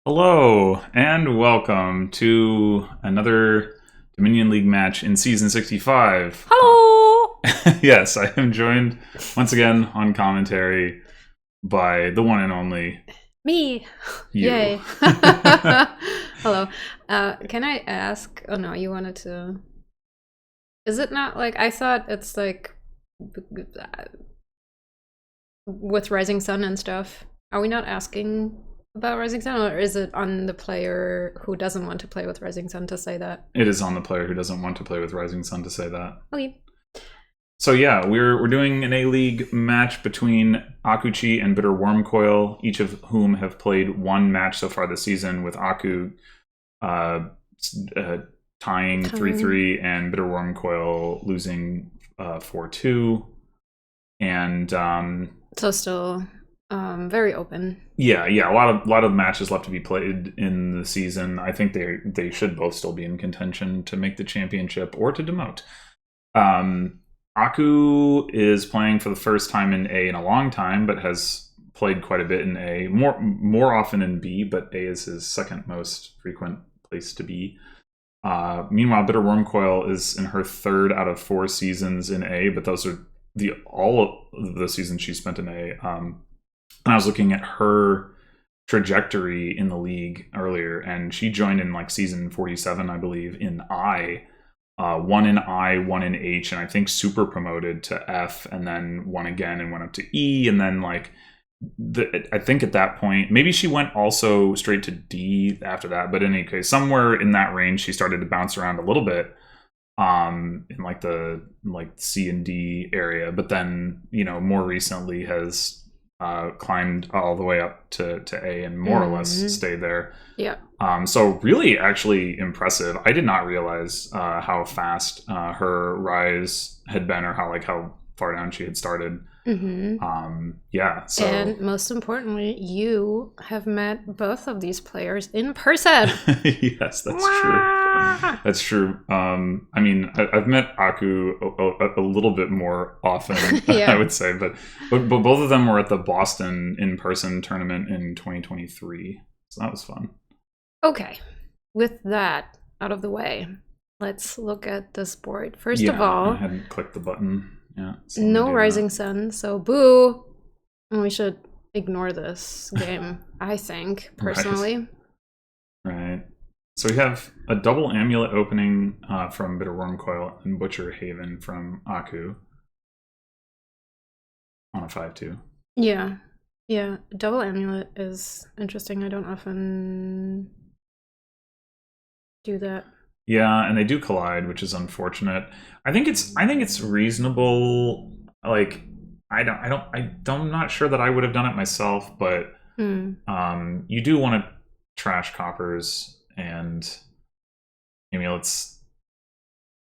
Hello, and welcome to another Dominion League match in Season 65. Hello! Yes, I am joined once again on commentary by the one and only Me! you. Yay. Hello. Can I ask? Oh no, you wanted to. Is it not like. I thought it's like. With Rising Sun and stuff. Are we not asking about Rising Sun, or is it on the player who doesn't want to play with Rising Sun to say that? It is on the player who doesn't want to play with Rising Sun to say that. Okay. So yeah, we're doing an A-League match between Akuchi and BitterWurmcoil, each of whom have played one match so far this season, with Aku tying 3-3 and BitterWurmcoil losing 4-2. And So still very open. Yeah, a lot of matches left to be played in the season. I think they should both still be in contention to make the championship or to demote. Aku is playing for the first time in A in a long time, but has played quite a bit in A, more often in B, but A is his second most frequent place to be. Meanwhile, BitterWurmcoil is in her third out of 4 seasons in A, but those are all of the seasons she spent in A. And I was looking at her trajectory in the league earlier, and she joined in like season 47, I believe, in I. One in I, one in H, and I think super promoted to F, and then one again and went up to E, and then like I think at that point maybe she went also straight to D after that. But in any case, somewhere in that range, she started to bounce around a little bit in like the C and D area, but then more recently has climbed all the way up to A and more or less stayed there. Yeah. So really actually impressive. I did not realize how fast her rise had been, or how far down she had started. Yeah. So, and most importantly, you have met both of these players in person. Yes, that's true. That's true. I mean, I've met Aku a little bit more often, Yeah. I would say, but both of them were at the Boston in-person tournament in 2023, so that was fun. Okay, with that out of the way, let's look at this board. First of all, I hadn't clicked the button. Yeah. No Rising Sun, so boo. We should ignore this game, I think, personally. Right. So we have a double amulet opening from BitterWurmcoil and Butcher Haven from Aku on a 5-2. Yeah. Double amulet is interesting. I don't often do that. Yeah, and they do collide, which is unfortunate. I think it's reasonable. Like, I'm not sure that I would have done it myself, but you do want to trash coppers, and amulets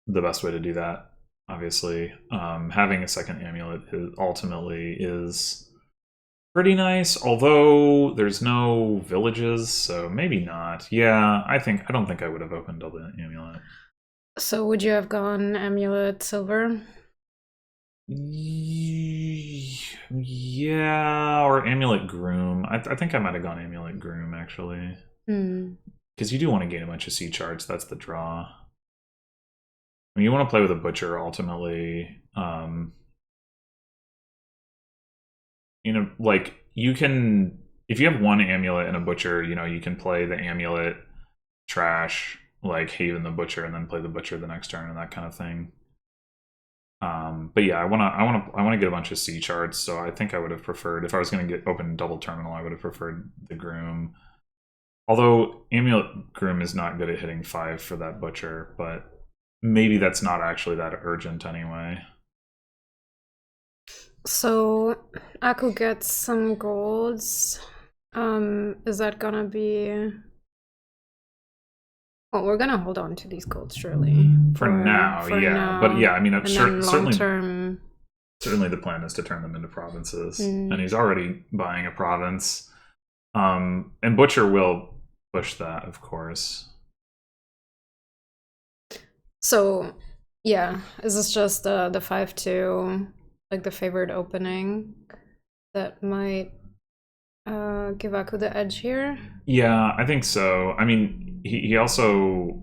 the best way to do that. Obviously, having a second amulet ultimately is pretty nice, although there's no villages, so maybe not. Yeah, I don't think I would have opened double amulet. So would you have gone amulet silver? Yeah, or amulet groom. I think I might have gone amulet groom, actually. Because you do want to gain a bunch of C charts. That's the draw. I mean, you want to play with a butcher, ultimately. Like, you can, if you have one amulet and a butcher, you can play the amulet, trash, like Haven the butcher, and then play the butcher the next turn and that kind of thing. But yeah, I want to get a bunch of C charts, so I think I would have preferred, if I was going to get open double terminal, I would have preferred the groom. Although amulet groom is not good at hitting 5 for that butcher, but maybe that's not actually that urgent anyway. So Aku gets some golds. Is that gonna be? Well, we're gonna hold on to these golds, surely. For now, yeah. Now. But yeah, I mean, certainly the plan is to turn them into provinces, and he's already buying a province. And Butcher will push that, of course. So, yeah, is this just the 5-2, like the favored opening that might give Aku the edge here? Yeah, I think so. I mean, he also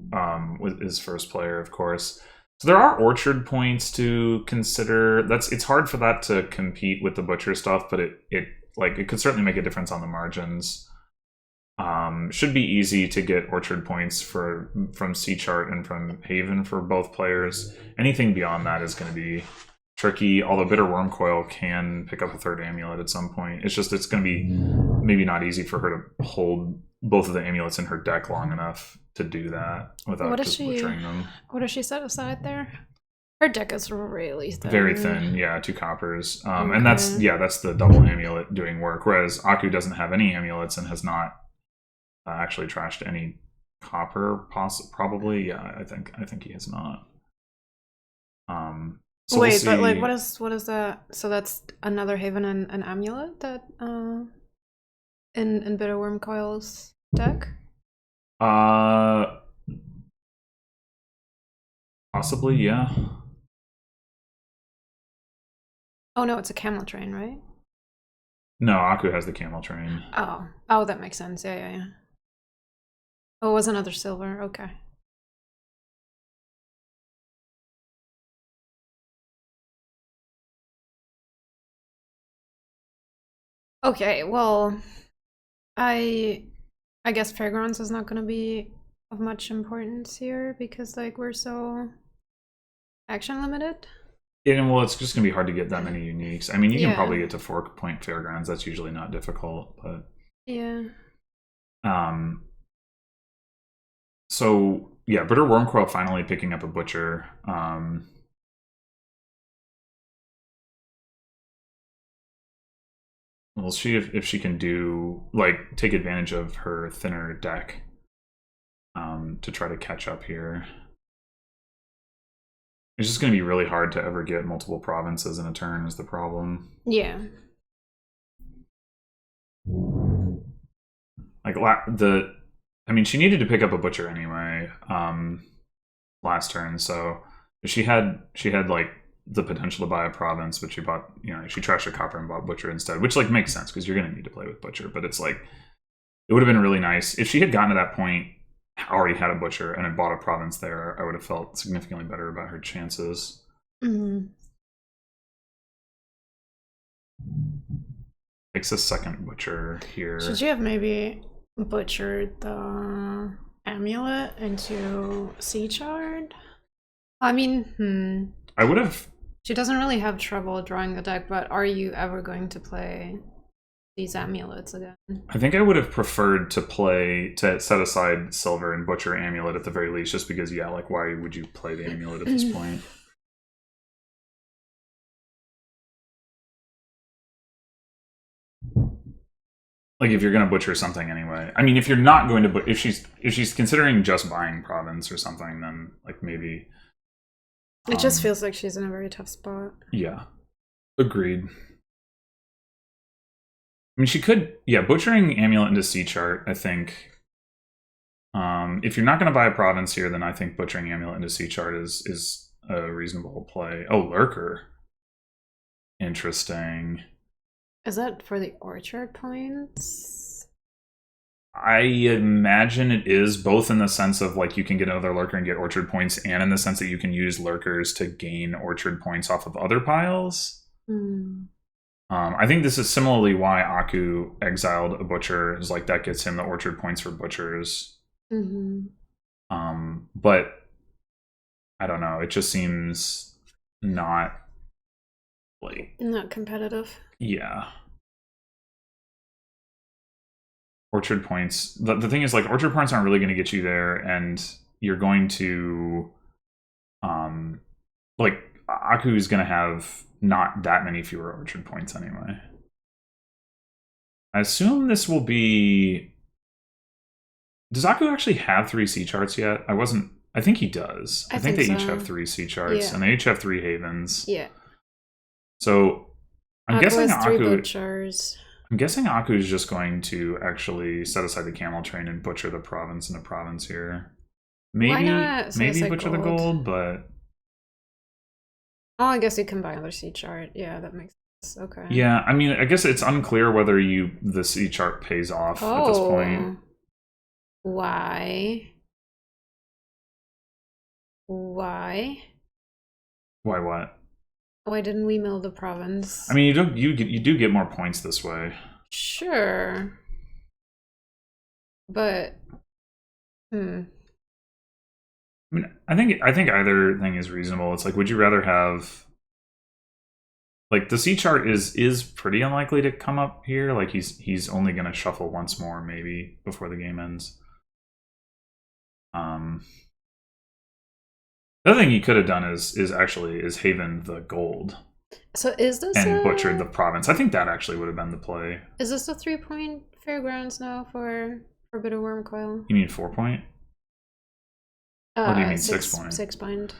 is first player, of course. So there are orchard points to consider. It's hard for that to compete with the butcher stuff, but it could certainly make a difference on the margins. Should be easy to get orchard points from Sea Chart and from Haven for both players. Anything beyond that is going to be tricky, although BitterWurmcoil can pick up a third amulet at some point. It's going to be maybe not easy for her to hold both of the amulets in her deck long enough to do that without just butchering them. What does she set aside there? Her deck is really thin. Very thin, yeah, 2 coppers. Okay. And that's the double amulet doing work, whereas Aku doesn't have any amulets and has not actually trashed any copper, probably. Yeah, I think he has not. So wait, but like, what is that? So that's another Haven and an amulet that in BitterWurmcoil's deck. Possibly, yeah. Oh no, it's a camel train, right? No, Aku has the camel train. Oh, that makes sense. Yeah. Oh, it was another silver. Okay. Okay, well, I guess Fairgrounds is not going to be of much importance here because like we're so action limited. Yeah, well, it's just going to be hard to get that many uniques. I mean, you can probably get to 4-point Fairgrounds. That's usually not difficult, but yeah. So yeah, BitterWurmcoil finally picking up a butcher. We'll see if she can take advantage of her thinner deck to try to catch up here. It's just going to be really hard to ever get multiple provinces in a turn is the problem. Yeah. I mean, she needed to pick up a butcher anyway last turn, so she had like the potential to buy a province, but she bought, she trashed a copper and bought butcher instead, which like makes sense because you're going to need to play with butcher. But it's like it would have been really nice if she had gotten to that point, already had a butcher, and had bought a province there. I would have felt significantly better about her chances. Mm-hmm. Takes a second butcher here. Should you have maybe butchered the amulet into Sea Chart? I mean, I would have. She doesn't really have trouble drawing the deck, but are you ever going to play these amulets again? I think I would have preferred to set aside silver and butcher amulet at the very least, just because, yeah, like why would you play the amulet at this point? Like if you're going to butcher something anyway. I mean, if you're not going to, if she's considering just buying province or something, then like maybe. It just feels like she's in a very tough spot. Yeah, agreed. I mean, she could, butchering amulet into Sea Chart, I think. If you're not going to buy a province here, then I think butchering amulet into Sea Chart is a reasonable play. Oh, Lurker. Interesting. Is that for the orchard points? I imagine it is, both in the sense of like you can get another lurker and get orchard points, and in the sense that you can use lurkers to gain orchard points off of other piles. I think this is similarly why Aku exiled a butcher, is like that gets him the orchard points for butchers. But I don't know, it just seems not competitive. Yeah. Orchard points. The thing is, like, orchard points aren't really going to get you there, and you're going to, like, Aku is going to have not that many fewer orchard points anyway. I assume this will be. Does Aku actually have 3 Sea Charts yet? I think he does. I think they each have 3 Sea Charts, and they each have 3 Havens. Yeah. So I'm guessing Aku. I'm guessing Aku is just going to actually set aside the camel train and butcher the province in a province here. Maybe butcher the gold, but I guess you can buy another Sea Chart. Yeah, that makes sense. Okay. Yeah, I mean, I guess it's unclear whether the C chart pays off at this point. Why? Why? Why what? Why didn't we mill the province? I mean, you do get more points this way. Sure. But I mean, I think either thing is reasonable. It's like, would you rather have, like, the C chart is pretty unlikely to come up here. Like, he's only going to shuffle once more maybe before the game ends. The other thing you could have done is haven the gold. So is this and butchered the province. I think that actually would have been the play. Is this a 3-point fairgrounds now for BitterWurmcoil? You mean 4-point? Or do you mean 6-point? 6-point.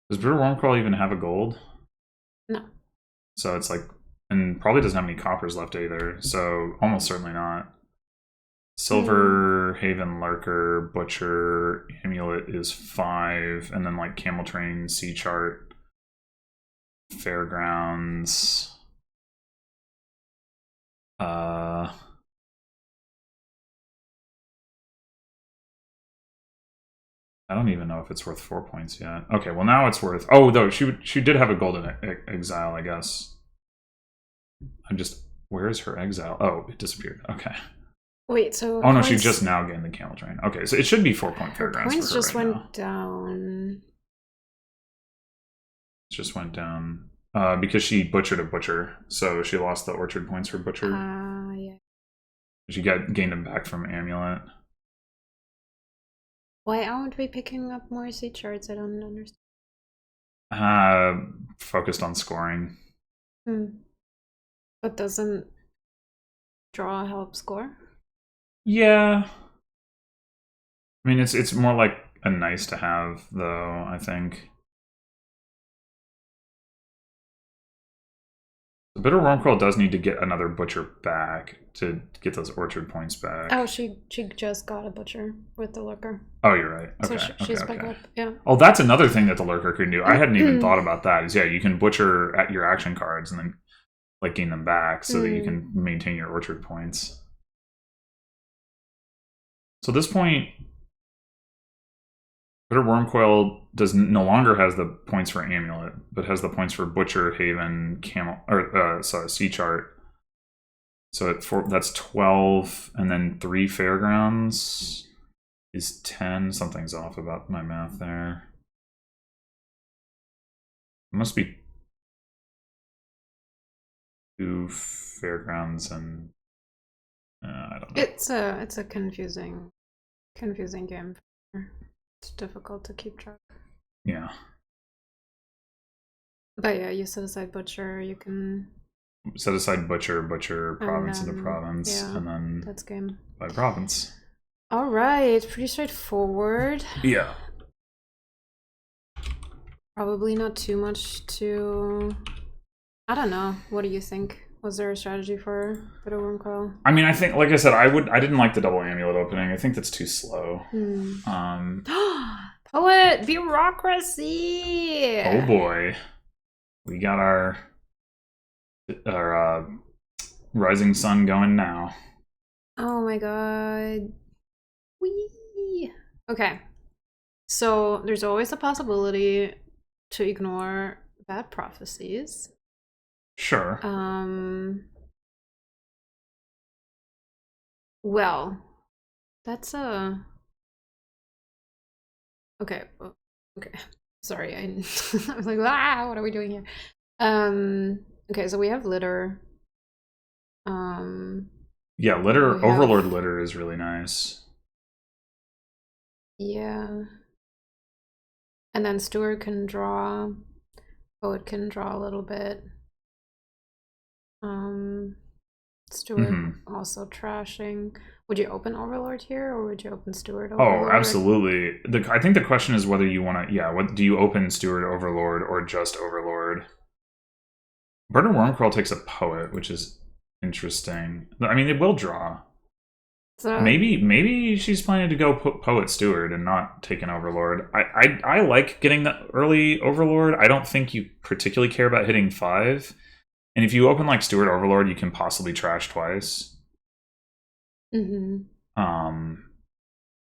Does BitterWurmcoil even have a gold? No. So it's like, and probably doesn't have any coppers left either. So almost certainly not. Silver, Haven, Lurker, Butcher, Amulet is 5, and then like Camel Train, Sea Chart, Fairgrounds. I don't even know if it's worth 4 points yet. Okay, well now it's worth. Oh, though she did have a golden exile, I guess. Where is her exile? Oh, it disappeared. Okay. Wait, so oh no, she just now gained the Camel Train. Okay, so it should be 4-point fairgrounds. Points for her just right went now. down. It just went down because she butchered a butcher, so she lost the orchard points for butcher. Yeah. She gained them back from Amulet. Why aren't we picking up more sea charts? I don't understand. Focused on scoring. But doesn't draw help score? Yeah. I mean, it's more like a nice to have, though, I think. The BitterWurmcoil does need to get another butcher back to get those orchard points back. Oh, she just got a butcher with the lurker. Oh, you're right. Okay. So she's back up. Yeah. Oh, that's another thing that the lurker can do. I hadn't even thought about that. Is you can butcher at your action cards and then like gain them back so that you can maintain your orchard points. So at this point, BitterWurmcoil no longer has the points for Amulet, but has the points for Butcher, Haven, Camel, or Sea Chart. So that's 12, and then 3 Fairgrounds is 10. Something's off about my math there. It must be 2 Fairgrounds and I don't know. It's a confusing game. It's difficult to keep track. Yeah. But yeah, you set aside Butcher, you can set aside Butcher, province into province, yeah, and then that's game. By province. Alright, pretty straightforward. Yeah. Probably not too much to I don't know. What do you think? Was there a strategy for BitterWurmcoil? I mean, I think, like I said, I didn't like the double Amulet opening. I think that's too slow. Poet bureaucracy. Oh boy, we got our rising sun going now. Oh my god. Whee. Okay, so there's always a possibility to ignore bad prophecies. Sure. Well, that's a okay. Sorry, I was like, what are we doing here? Okay, so we have litter. Yeah, litter. Overlord litter is really nice. Yeah. And then Steward can draw. Poet can draw a little bit. Steward also trashing. Would you open Overlord here, or would you open Steward Overlord? Oh, absolutely. I think the question is whether you want to. Yeah, what do you open Steward Overlord or just Overlord? BitterWurmcoil takes a Poet, which is interesting. I mean, it will draw. So Maybe she's planning to go Poet Steward and not take an Overlord. I like getting the early Overlord. I don't think you particularly care about hitting 5. And if you open like Steward Overlord, you can possibly trash twice.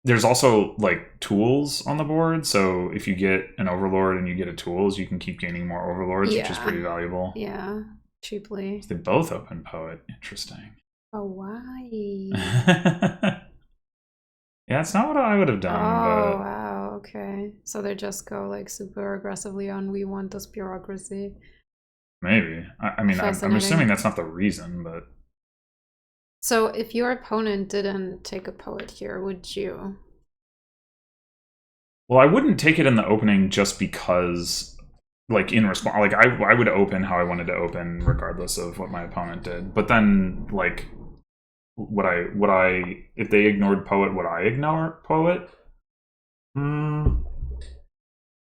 There's also like tools on the board, so if you get an Overlord and you get a tools, you can keep gaining more Overlords, which is pretty valuable. Yeah, cheaply. They both open Poet. Interesting. Oh, why? Yeah, it's not what I would have done. Oh, wow, okay. So they just go like super aggressively on we want this bureaucracy. Maybe. I mean, I'm assuming that's not the reason, but... So if your opponent didn't take a Poet here, would you? Well, I wouldn't take it in the opening just because, like, in response... Like, I would open how I wanted to open regardless of what my opponent did. But then, like... Would I if they ignored Poet, would I ignore Poet? I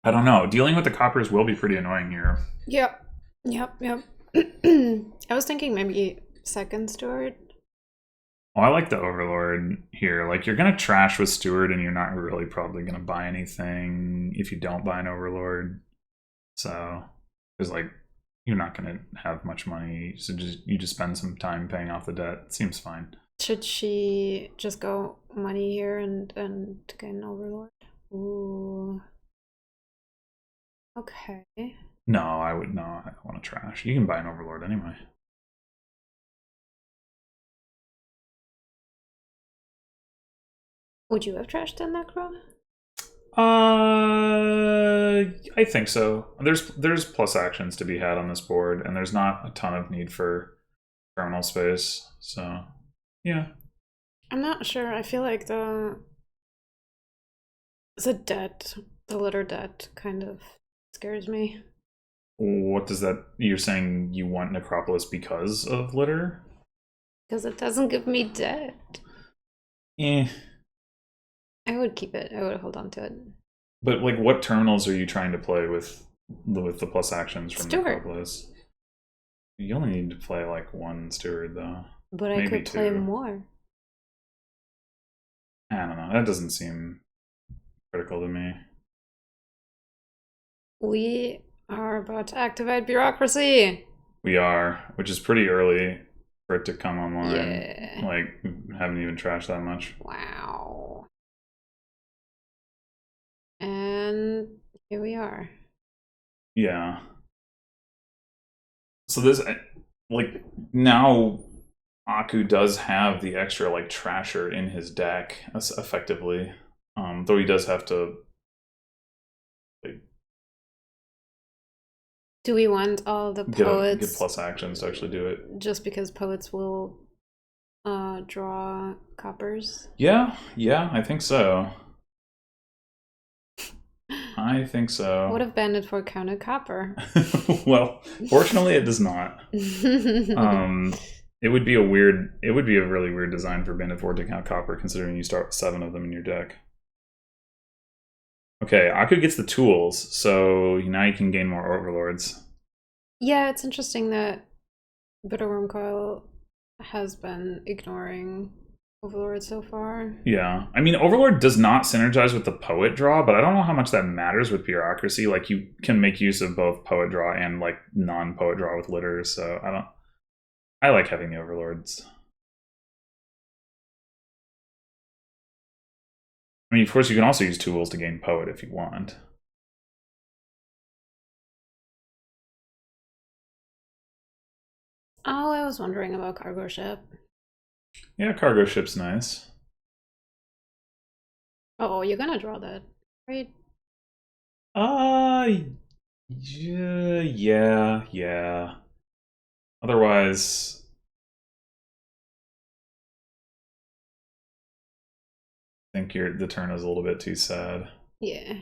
don't know. Dealing with the coppers will be pretty annoying here. Yep. I was thinking maybe second Steward. Oh, I like the Overlord here. Like, you're gonna trash with Steward, and you're not really probably gonna buy anything if you don't buy an Overlord. So, there's like, you're not gonna have much money, so you just spend some time paying off the debt. It seems fine. Should she just go money here and get an Overlord? Ooh. Okay. No, I would not. I don't want to trash. You can buy an Overlord anyway. Would you have trashed in Necro? I think so. There's plus actions to be had on this board, and there's not a ton of need for terminal space. So, yeah. I'm not sure. I feel like the debt, the litter debt, kind of scares me. What does that? You're saying you want Necropolis because of litter? Because it doesn't give me debt. I would keep it. I would hold on to it. But like, what terminals are you trying to play with the plus actions from Necropolis? You only need to play like one Steward though. But I could play more. I don't know. That doesn't seem critical to me. We are about to activate bureaucracy. We are, which is pretty early for it to come online. Yeah. Like, we haven't even trashed that much. Wow. And here we are. Yeah. So this, like, now Aku does have the extra, like, trasher in his deck, effectively. Though he does have to, like, do we want all the poets get plus actions to actually do it? Just because poets will draw coppers? Yeah, I think so. I think so. Would have banded for counter copper. Well, fortunately it does not. It would be a really weird design for banded for to count copper, considering you start with 7 of them in your deck. Okay, Aku gets the tools, so now you can gain more overlords. Yeah, it's interesting that BitterWurmcoil has been ignoring Overlord so far. Yeah. I mean, Overlord does not synergize with the Poet draw, but I don't know how much that matters with Bureaucracy. Like, you can make use of both Poet draw and, like, non-Poet draw with Litter, so I like having the Overlords. I mean, of course, you can also use tools to gain Poet if you want. Oh, I was wondering about cargo ship. Yeah, cargo ship's nice. Oh, you're gonna draw that, right? Yeah. Otherwise, I think the turn is a little bit too sad. Yeah.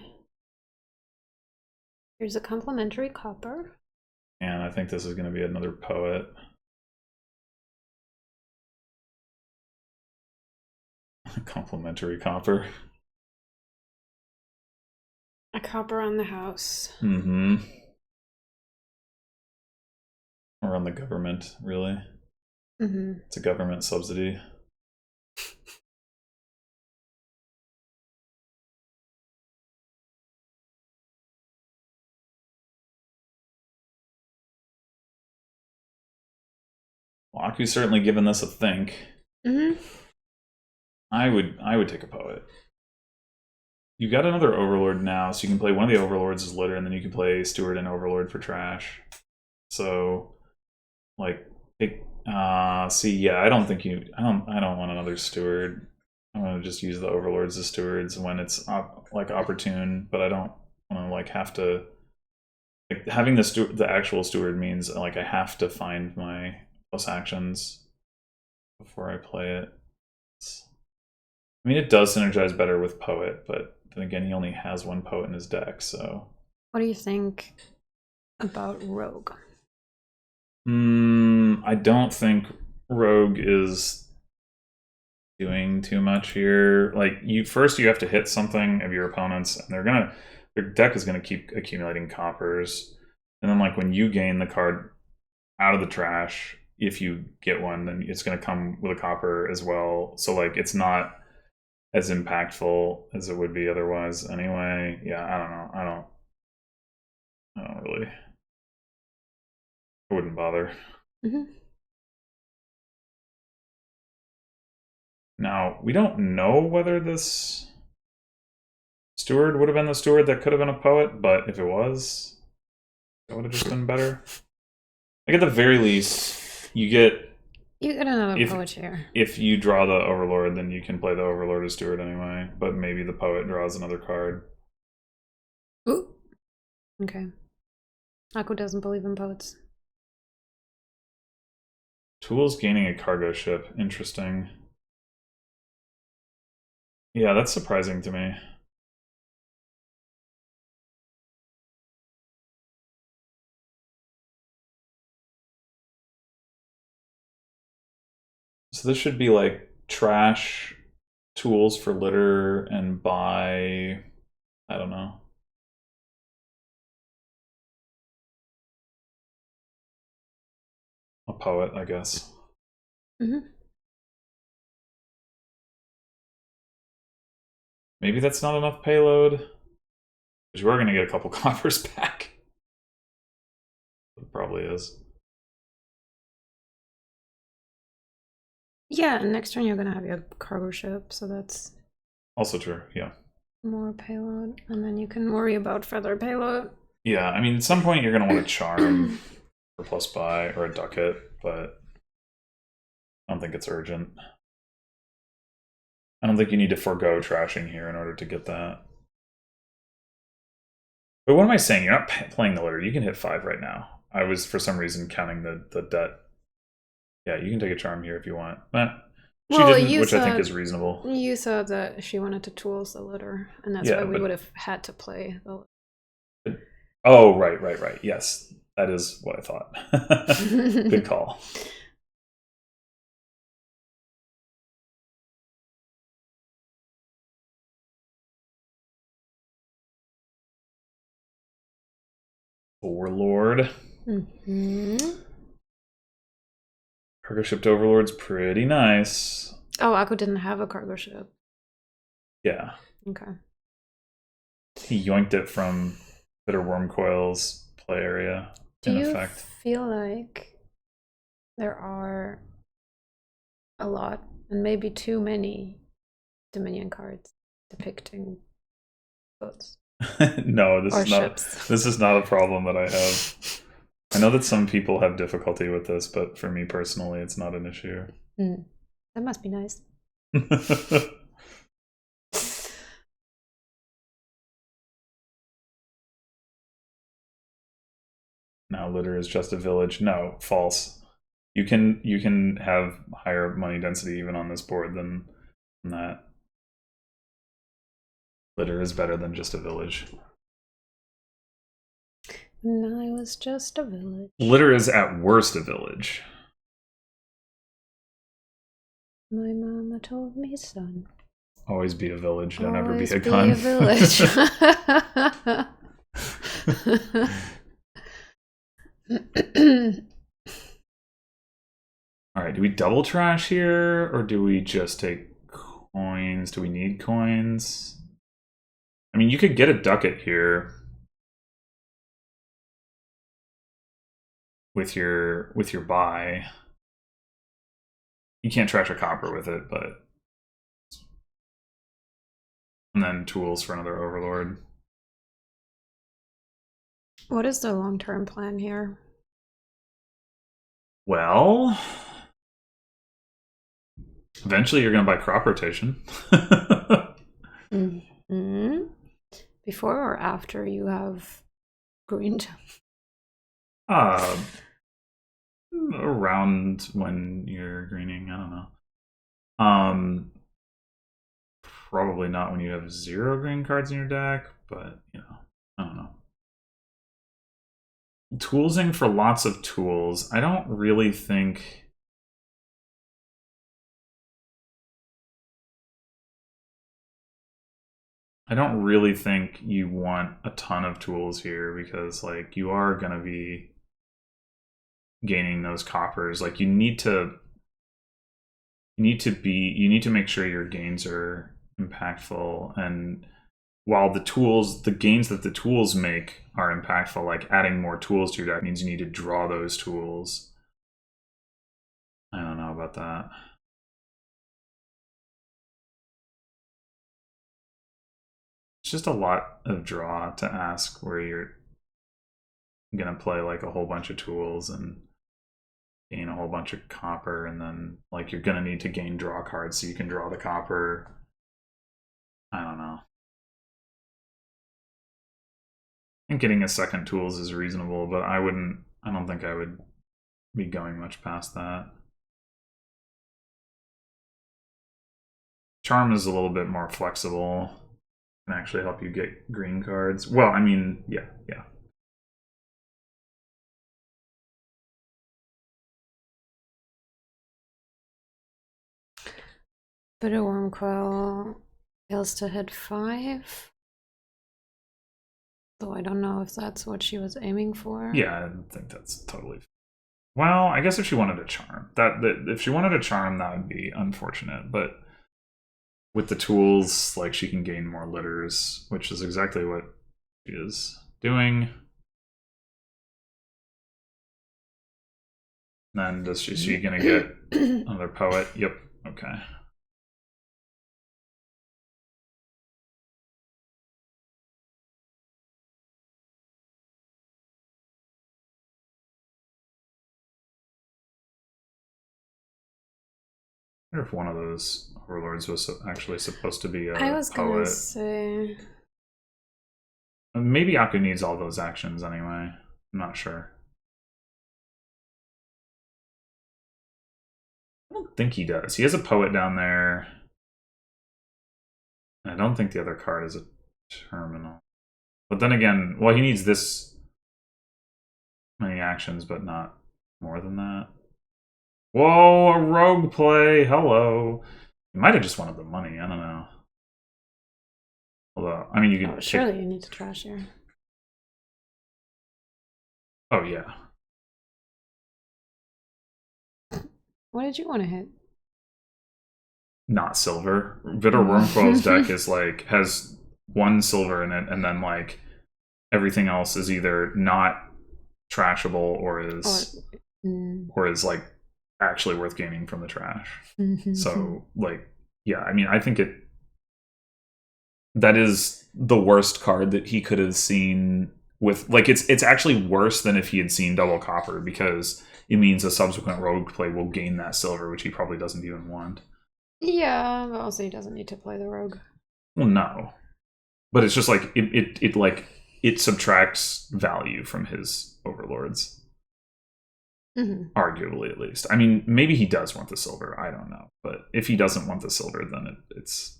Here's a complimentary copper. And I think this is going to be another Poet. Complimentary copper. A copper on the house. Mm-hmm. Or on the government, really. Mm-hmm. It's a government subsidy. Aku's certainly given this a think. Mm-hmm. I would take a poet. You got another Overlord now, so you can play one of the Overlords as litter, and then you can play Steward and Overlord for trash. So, like, see, yeah, I don't think I don't want another Steward. I want to just use the Overlords as stewards when it's like opportune, but I don't want to like have to. Like, having the actual steward means like I have to find my plus actions before I play it. I mean, it does synergize better with Poet, but then again, he only has one Poet in his deck, so. What do you think about Rogue? I don't think Rogue is doing too much here. Like, you have to hit something of your opponents, and their deck is gonna keep accumulating coppers. And then, like, when you gain the card out of the trash, if you get one, then it's gonna come with a copper as well. So, like, it's not as impactful as it would be otherwise anyway. Yeah, I don't know. I don't really. I wouldn't bother. Mm-hmm. Now, we don't know whether this steward would have been the steward that could have been a poet, but if it was, that would have just been better. Like, at the very least, you get another poet here. If you draw the Overlord, then you can play the Overlord as steward anyway, but maybe the poet draws another card. Ooh. Okay. Aku doesn't believe in poets. Tools gaining a cargo ship. Interesting. Yeah, that's surprising to me. So this should be like trash, tools for litter, and buy, I don't know. A poet, I guess. Mm-hmm. Maybe that's not enough payload. Because you are going to get a couple coppers back. It probably is. Yeah, and next turn you're gonna have your cargo ship, so that's also true, yeah. More payload, and then you can worry about further payload. Yeah, I mean, at some point you're gonna want to charm for plus buy or a ducat, but I don't think it's urgent. I don't think you need to forego trashing here in order to get that. But what am I saying? You're not playing the litter. You can hit 5 right now. I was, for some reason, counting the debt. Yeah, you can take a charm here if you want. She didn't, which I think is reasonable. You said that she wanted to tools the litter, and that's why we would have had to play the litter. Oh, right. Yes, that is what I thought. Good call. Overlord. Cargo ship to Overlord's pretty nice. Oh, Aku didn't have a cargo ship. Yeah. Okay. He yoinked it from BitterWurmcoil's play area. Do you feel like there are a lot, and maybe too many, Dominion cards depicting boats? No, this is not a problem that I have. I know that some people have difficulty with this, but for me personally, it's not an issue. That must be nice. Now litter is just a village. No, false. You can have higher money density even on this board than that. Litter is better than just a village. No, it was just a village. Litter is at worst a village. My mama told me, son. Always be a village, don't ever be a gun. Always be a village. Alright, do we double trash here, or do we just take coins? Do we need coins? I mean, you could get a ducat here with your buy. you can't trash a copper with it, but and then tools for another overlord. What is the long-term plan here? Well, eventually you're going to buy crop rotation. Mm-hmm. Before or after you have greened? Around when you're greening, I don't know. Probably not when you have 0 green cards in your deck, but you know, I don't know. Toolsing for lots of tools. I don't really think. I don't really think you want a ton of tools here because, like, you are gonna be gaining those coppers. Like, you need to make sure your gains are impactful, and while the gains that the tools make are impactful, like adding more tools to your deck means you need to draw those tools. I don't know about that. It's just a lot of draw to ask where you're gonna play like a whole bunch of tools and gain a whole bunch of copper, and then like you're gonna need to gain draw cards so you can draw the copper. I don't know. I think getting a second tools is reasonable, but I don't think I would be going much past that. Charm is a little bit more flexible. Can actually help you get green cards. Well, I mean, yeah. BitterWurmcoil fails to hit 5. Though I don't know if that's what she was aiming for. Yeah, I think that's totally. Well, I guess if she wanted a charm, if she wanted a charm, that would be unfortunate. But with the tools, like, she can gain more litters, which is exactly what she is doing. And then is she gonna get another poet? Yep. Okay. I wonder if one of those overlords was actually supposed to be a poet. I was gonna say maybe Aku needs all those actions anyway. I'm not sure. I don't think he does. He has a poet down there. I don't think the other card is a terminal. But then again, well, he needs this many actions, but not more than that. Whoa, a rogue play. Hello. He might have just wanted the money. I don't know. Although, I mean, you can. Surely you need to trash here. Oh, yeah. What did you want to hit? Not silver. BitterWurmcoil's deck is like has 1 silver in it, and then like everything else is either not trashable or is like actually worth gaining from the trash. So like, yeah, I mean, I think that is the worst card that he could have seen with, like, it's actually worse than if he had seen double copper, because it means a subsequent rogue play will gain that silver, which he probably doesn't even want. Yeah, but also he doesn't need to play the rogue. Well, no. But it's just like it subtracts value from his overlords. Arguably, at least. I mean, maybe he does want the silver. I don't know. But if he doesn't want the silver, then it's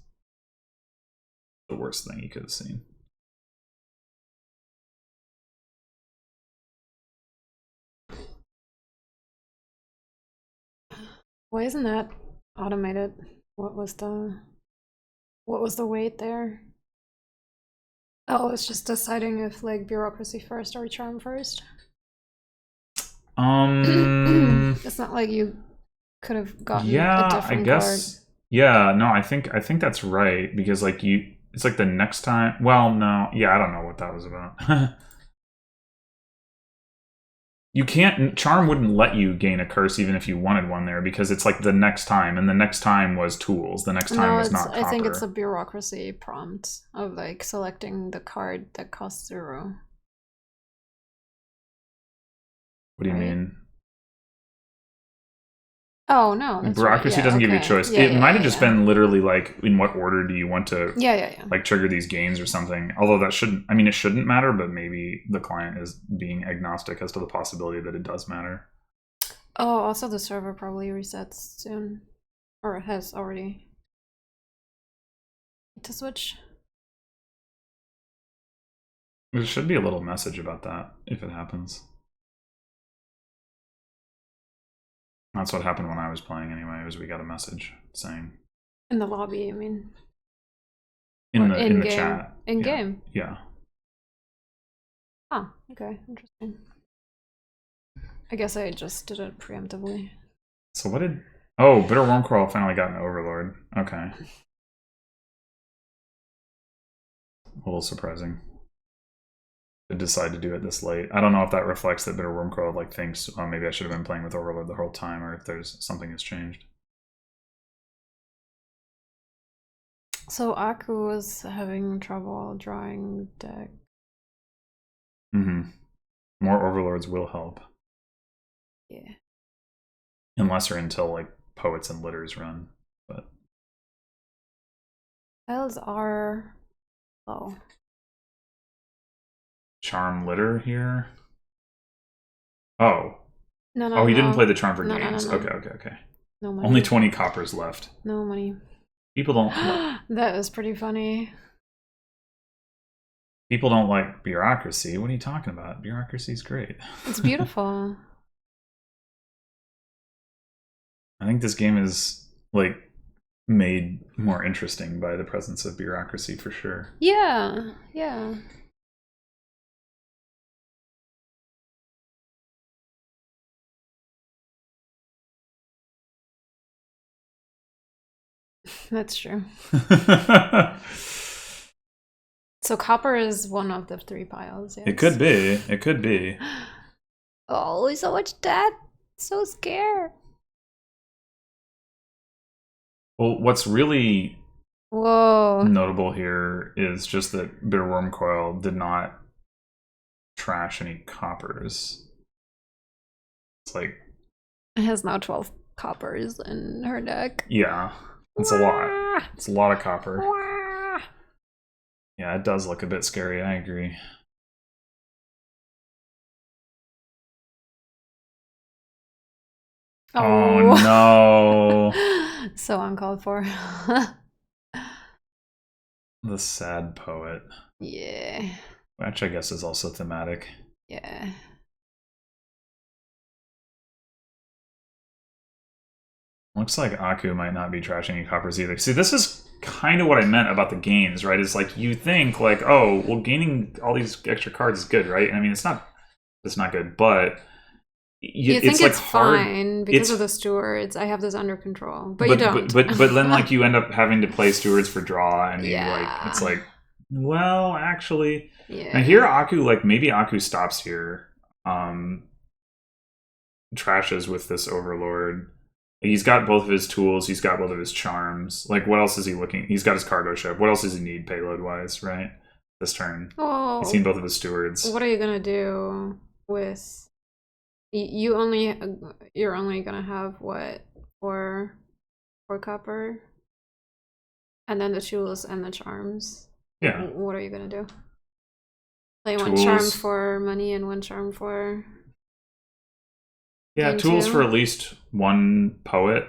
the worst thing he could have seen. Why isn't that automated? What was the weight there? Oh, it's just deciding if like bureaucracy first or charm first. It's not like you could have gotten a different guess card. Yeah, no, I think that's right, because like it's like the next time. Well, no, yeah, I don't know what that was about. You can't. Charm wouldn't let you gain a curse even if you wanted one there, because it's like the next time, and the next time was tools. The next time was not copper. I think it's a bureaucracy prompt of like selecting the card that costs 0. What do you mean? Oh no, that's bureaucracy doesn't give you a choice. It might have just been literally like, in what order do you want to like trigger these gains or something. Although that shouldn't, I mean, it shouldn't matter, but maybe the client is being agnostic as to the possibility that it does matter. Oh, also the server probably resets soon, or has already. To switch. There should be a little message about that if it happens. That's what happened when I was playing anyway, was we got a message saying... In the lobby, I mean. In the chat. In-game? Yeah. Oh, okay. Interesting. I guess I just did it preemptively. So what did... Oh, BitterWurmcoil finally got an Overlord. Okay. A little surprising to decide to do it this late. I don't know if that reflects that BitterWurmcoil like thinks, oh, maybe I should have been playing with Overlord the whole time, or if there's something has changed. So Aku was having trouble drawing deck. More Overlords will help. Yeah. Unless or until like Poets and Litters run, but Files are low. Charm Litter here. Oh. No. Oh, he didn't play the Charm for games. No. Okay. No money. Only 20 coppers left. No money. People don't. That was pretty funny. People don't like bureaucracy. What are you talking about? Bureaucracy's great. It's beautiful. I think this game is like made more interesting by the presence of bureaucracy for sure. Yeah. That's true. So copper is one of the 3 piles. Yes. It could be. Oh, so much death. So scared. Well, what's really Whoa. notable here is just that BitterWurmcoil did not trash any coppers. It's like... It has now 12 coppers in her deck. Yeah, it's a lot. It's a lot of copper. Yeah, it does look a bit scary, I agree. Oh no. So uncalled for. The sad poet. Yeah. Which I guess is also thematic. Yeah. Looks like Aku might not be trashing any coppers either. See, this is kind of what I meant about the gains, right? It's like you think like, oh, well, gaining all these extra cards is good, right? I mean, it's not good, but you think it's hard. Fine because of the stewards. I have this under control, but you don't. But then like you end up having to play stewards for draw, and you like it's like, well, actually, and here Aku, like maybe Aku stops here, trashes with this Overlord. He's got both of his tools. He's got both of his charms. Like, what else is he looking? He's got his cargo ship. What else does he need payload-wise, right? This turn. Oh, He's seen both of his stewards. What are you gonna do with... You're only gonna have, what, 4 copper? And then the tools and the charms? Yeah. What are you gonna do? Play one charm for money and one charm for... Yeah, tools for at least 1 poet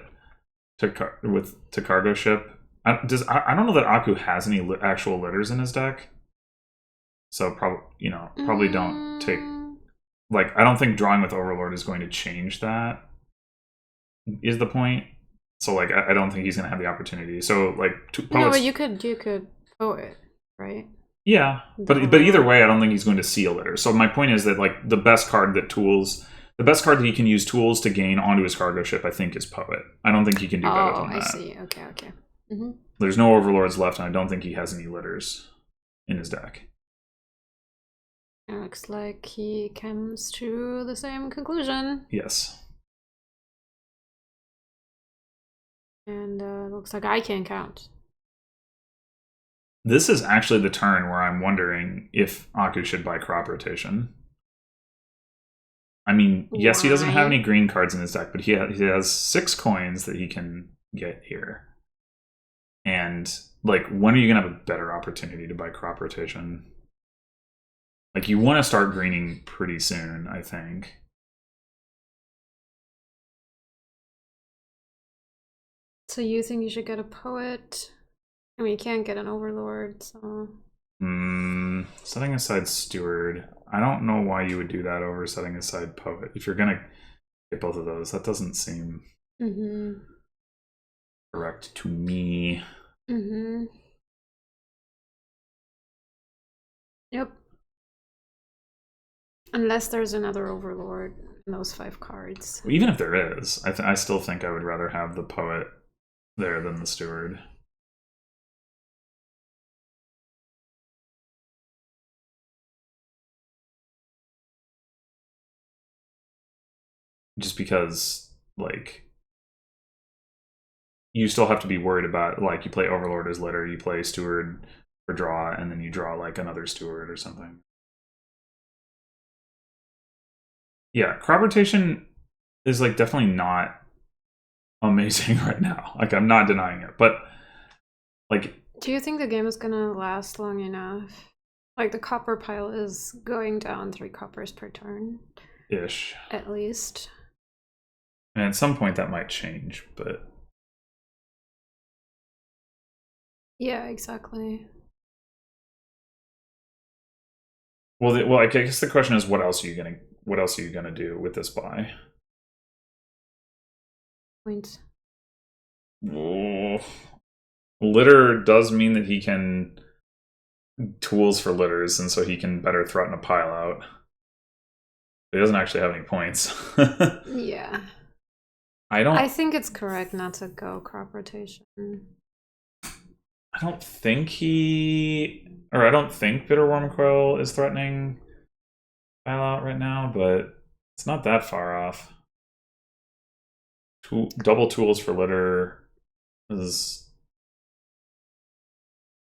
to cargo ship. I don't know that Aku has any actual litters in his deck, so probably don't take. Like, I don't think drawing with Overlord is going to change that. Is the point? So like, I don't think he's going to have the opportunity. So like, poets, no, but you could poet, right? Yeah, but either way, I don't think he's going to see a litter. So my point is that like the best card that he can use tools to gain onto his cargo ship, I think, is Poet. I don't think he can do better than that. I see. Okay. There's no Overlords left, and I don't think he has any litters in his deck. It looks like he comes to the same conclusion. Yes. And looks like I can't count. This is actually the turn where I'm wondering if Aku should buy crop rotation. I mean, yes, he doesn't have any green cards in his deck, but he has 6 coins that he can get here. And, like, when are you going to have a better opportunity to buy crop rotation? Like, you want to start greening pretty soon, I think. So you think you should get a poet? I mean, you can't get an overlord, so... Setting aside steward. I don't know why you would do that over setting aside poet. If you're going to get both of those, that doesn't seem correct to me. Yep. Unless there's another overlord in those 5 cards. Well, even if there is, I still think I would rather have the poet there than the steward. Just because, like, you still have to be worried about, like, you play overlord as litter, you play steward for draw, and then you draw, like, another steward or something. Yeah, crop rotation is, like, definitely not amazing right now. Like, I'm not denying it, but, like... Do you think the game is gonna last long enough? Like, the copper pile is going down 3 coppers per turn. Ish. At least. And at some point that might change, but... Yeah, exactly. Well, I guess the question is, what else are you gonna do with this buy? Points. Oh. Litter does mean that he can tools for litters, and so he can better threaten a pile out. But he doesn't actually have any points. Yeah. I think it's correct not to go crop rotation. I don't think BitterWurmcoil is threatening pile out right now, but it's not that far off. Double tools for litter is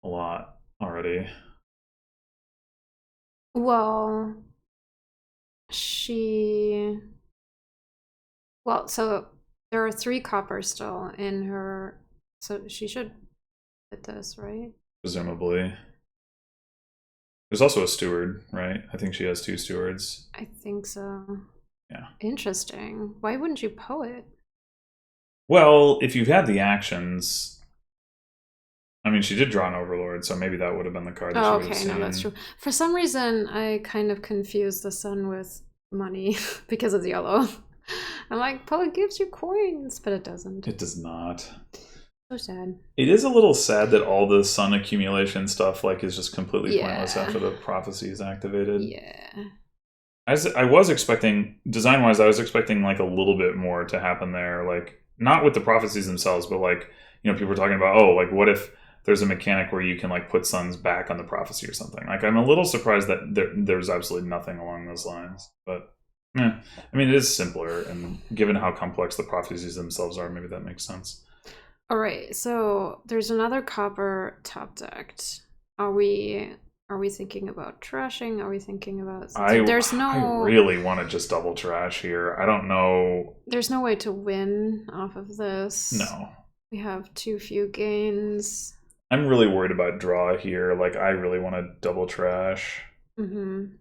a lot already. Well, so there are 3 coppers still in her, so she should hit this, right? Presumably. There's also a steward, right? I think she has 2 stewards. I think so. Yeah. Interesting. Why wouldn't you poet? Well, if you've had the actions... I mean, she did draw an overlord, so maybe that would have been the card that she would have seen. No, that's true. For some reason, I kind of confused the sun with money because it's yellow. I'm like, poet gives you coins, but it doesn't. It does not. So sad. It is a little sad that all the sun accumulation stuff, like, is just completely pointless after the prophecy is activated. Yeah. I was expecting, design-wise, I was expecting, like, a little bit more to happen there. Like, not with the prophecies themselves, but, like, you know, people were talking about, oh, like, what if there's a mechanic where you can, like, put suns back on the prophecy or something. Like, I'm a little surprised that there's absolutely nothing along those lines. But, I mean, it is simpler, and given how complex the prophecies themselves are, maybe that makes sense. All right, so there's another copper top decked. Are we thinking about trashing? Are we thinking about... I really want to just double trash here. I don't know. There's no way to win off of this. No. We have too few gains. I'm really worried about draw here. Like, I really want to double trash. You've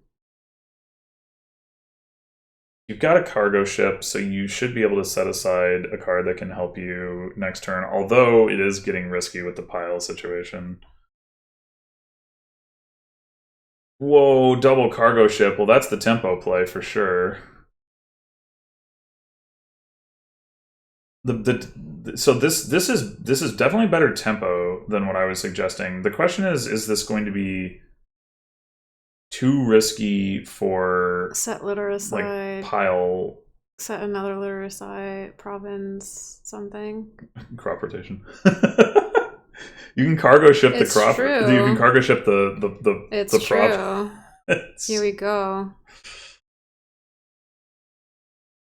got a cargo ship, so you should be able to set aside a card that can help you next turn, although it is getting risky with the pile situation. Whoa, double cargo ship. Well, that's the tempo play for sure. So this is definitely better tempo than what I was suggesting. The question is this going to be too risky for set litter aside, like pile, set another litter aside, province, something. Crop rotation. You can cargo ship it's the crop. True. You can cargo ship the it's the true. Here we go.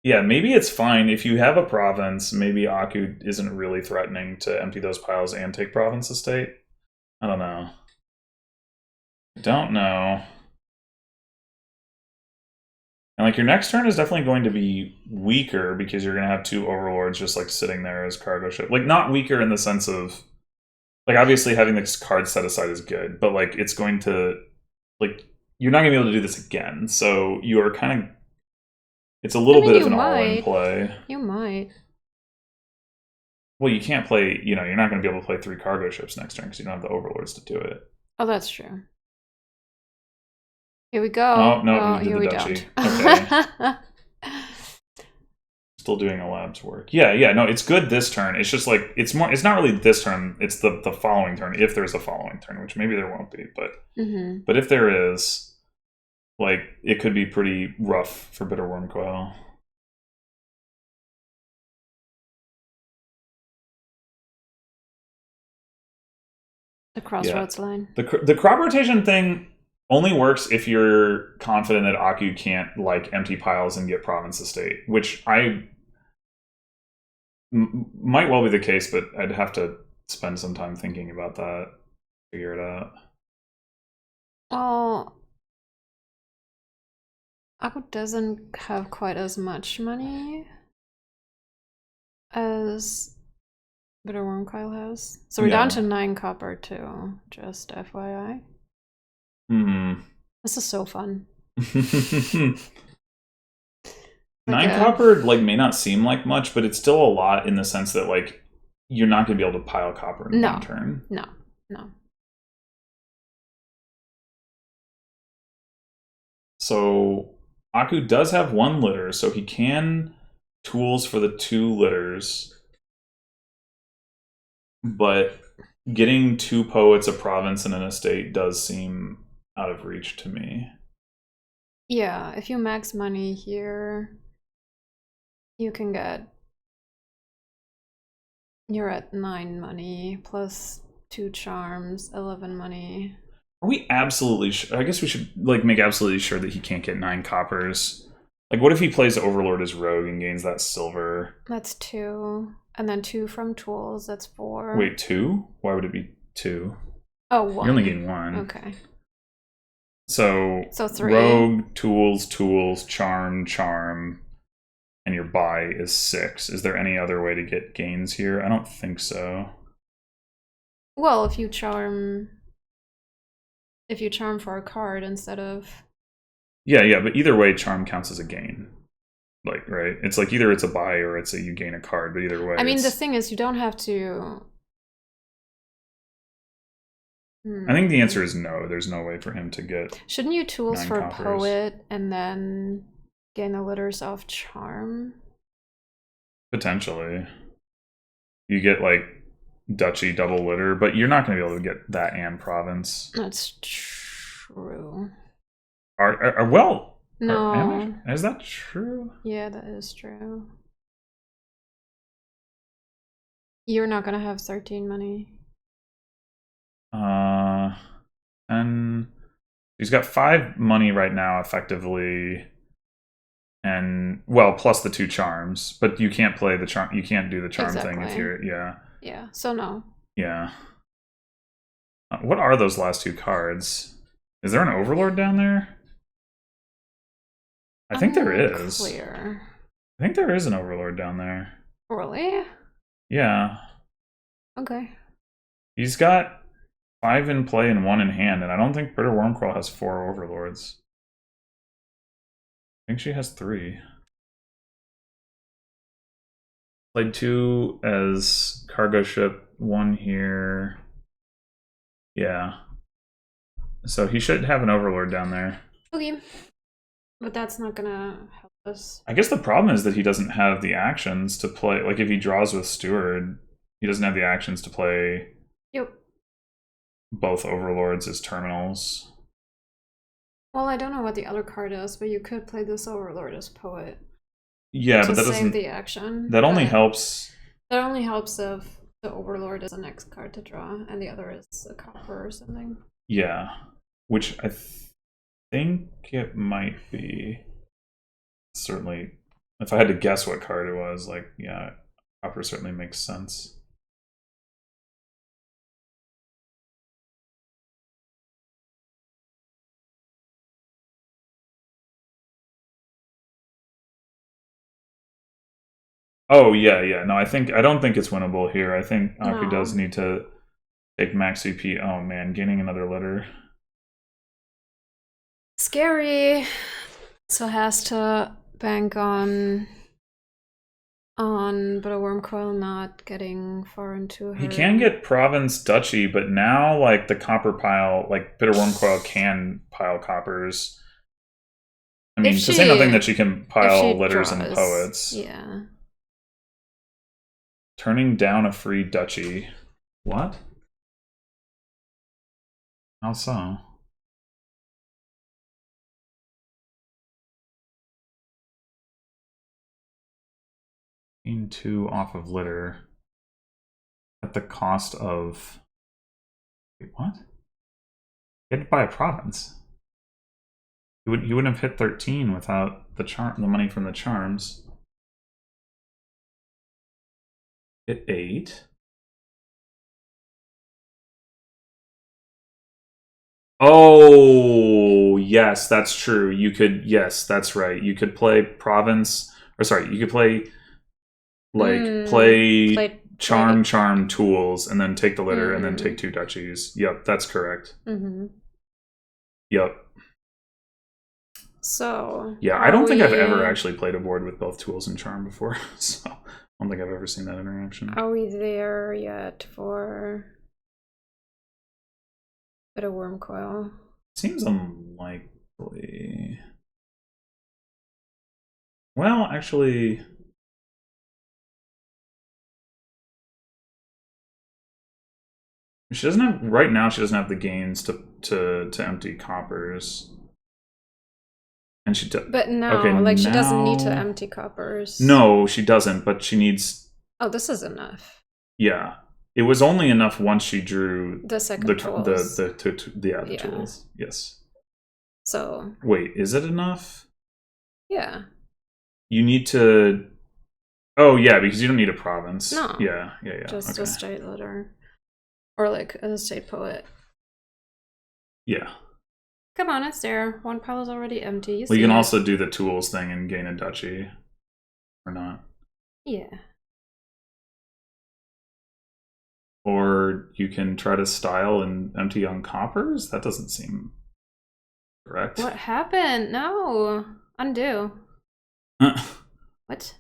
Yeah, maybe it's fine if you have a province. Maybe Aku isn't really threatening to empty those piles and take province estate. I don't know. Don't know. And like your next turn is definitely going to be weaker because you're going to have 2 overlords just like sitting there as cargo ship. Like not weaker in the sense of like obviously having this card set aside is good, but like it's going to like you're not going to be able to do this again. So you are kind of it's a little bit of an all-in play. You might. Well, you can't play, you know, you're not going to be able to play 3 cargo ships next turn because you don't have the overlords to do it. Oh, that's true. Here we go. Oh, no, here we don't. Okay. Still doing a lab's work. Yeah, no, it's good this turn. It's just like, it's not really this turn, it's the following turn, if there's a following turn, which maybe there won't be, but but if there is, like, it could be pretty rough for BitterWurmcoil. The crossroads line. The crop rotation thing only works if you're confident that Aku can't like empty piles and get province estate, which might well be the case, but I'd have to spend some time thinking about that, figure it out. Well, Aku doesn't have quite as much money as BitterWurmcoil has. So we're down to 9 copper too, just FYI. This is so fun. 9 copper like may not seem like much, but it's still a lot in the sense that like you're not going to be able to pile copper in one turn. No. So Aku does have 1 litter, so he can tools for the 2 litters. But getting 2 poets, a province, and an estate does seem out of reach to me. Yeah, if you max money here, you can get... You're at 9 money, plus 2 charms, 11 money. Are we absolutely sure? I guess we should like make absolutely sure that he can't get 9 coppers. Like, what if he plays Overlord as Rogue and gains that silver? That's 2. And then 2 from tools, that's 4. Wait, 2? Why would it be 2? Oh, 1. You're only getting 1. Okay. So 3. Rogue, tools, charm, and your buy is 6. Is there any other way to get gains here? I don't think so. Well, if you charm for a card instead of... Yeah, but either way, charm counts as a gain. Like, right? It's like either it's a buy or it's a you gain a card, but either way. I mean, the thing is, you don't have to... I think the answer is no. There's no way for him to get... Shouldn't you tools 9 for coppers. poet and then gain the litters off charm? Potentially. You get, like, duchy double litter, but you're not going to be able to get that and province. That's true. Well... No. Is that true? Yeah, that is true. You're not going to have 13 money. And he's got 5 money right now, effectively, and well, plus the 2 charms. But you can't play the charm. You can't do the charm thing if you're Yeah. So no. Yeah. What are those last 2 cards? Is there an Overlord down there? I think there is. Clear. I think there is an Overlord down there. Really? Yeah. Okay. He's got 5 in play and 1 in hand, and I don't think BitterWurmcoil has 4 Overlords. I think she has 3. Played 2 as cargo ship, 1 here. Yeah. So he should have an Overlord down there. Okay. But that's not gonna help us. I guess the problem is that he doesn't have the actions to play. Like, if he draws with Steward, he doesn't have the actions to play... Yep. Both Overlords as terminals. Well, I don't know what the other card is, but you could play this Overlord as poet. Yeah, but that doesn't... save the action. That only helps... That only helps if the Overlord is the next card to draw, and the other is a copper or something. Yeah. Which think it might be. Certainly, if I had to guess what card it was, like, yeah, copper certainly makes sense. Oh yeah. No, I don't think it's winnable here. I think Aku does need to take max CP. Oh man, gaining another litter. Scary. So has to bank on BitterWurmcoil not getting far into her. He can get province duchy, but now like the copper pile, like BitterWurmcoil can pile coppers. I mean, to say nothing that she can pile litters and poets. Yeah. Turning down a free duchy. What? How so? Gain 2 off of litter at the cost of. Wait, what? You had to buy a province. You wouldn't have hit 13 without the money from the charms. Hit 8. Oh, yes, that's true. You could, yes, that's right. You could play province, or sorry, you could play, like, play charm tools, and then take the litter, and then take 2 duchies. Yep, that's correct. Yep. So yeah, I don't think I've ever actually played a board with both tools and charm before, so I don't think I've ever seen that interaction. Are we there yet for BitterWurmcoil? Seems unlikely. Well, actually, she doesn't have right now. She doesn't have the gains to empty coppers. And she does. But no, okay, like, she doesn't need to empty coppers. No, she doesn't, but she needs. Oh, this is enough. Yeah. It was only enough once she drew the second tools. The tools. Yes. So. Wait, is it enough? Yeah. You need to. Oh, yeah, because you don't need a province. No. Yeah. Just a state litter. Or, like, a state poet. Yeah. Come on, it's there. One pile is already empty. You can also do the tools thing and gain a duchy. Or not. Yeah. Or you can try to style and empty on coppers? That doesn't seem correct. What happened? No. Undo. What?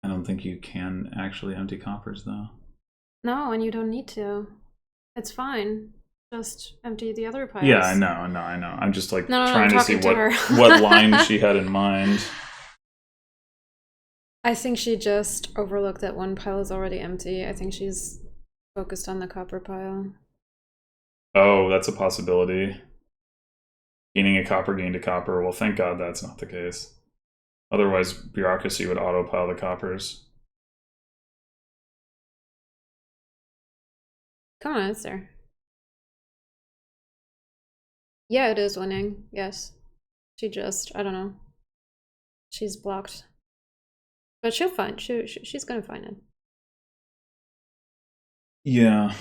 I don't think you can actually empty coppers, though. No, and you don't need to. It's fine. Just empty the other piles. Yeah, I know. I'm just like trying to see what line she had in mind. I think she just overlooked that one pile is already empty. I think she's focused on the copper pile. Oh, that's a possibility. Gaining a copper, gained a copper. Well, thank God that's not the case. Otherwise, bureaucracy would auto-pile the coppers. Come on, it's there. Yeah, it is winning. Yes. She just, I don't know. She's blocked. But she'll find, she's gonna find it. Yeah.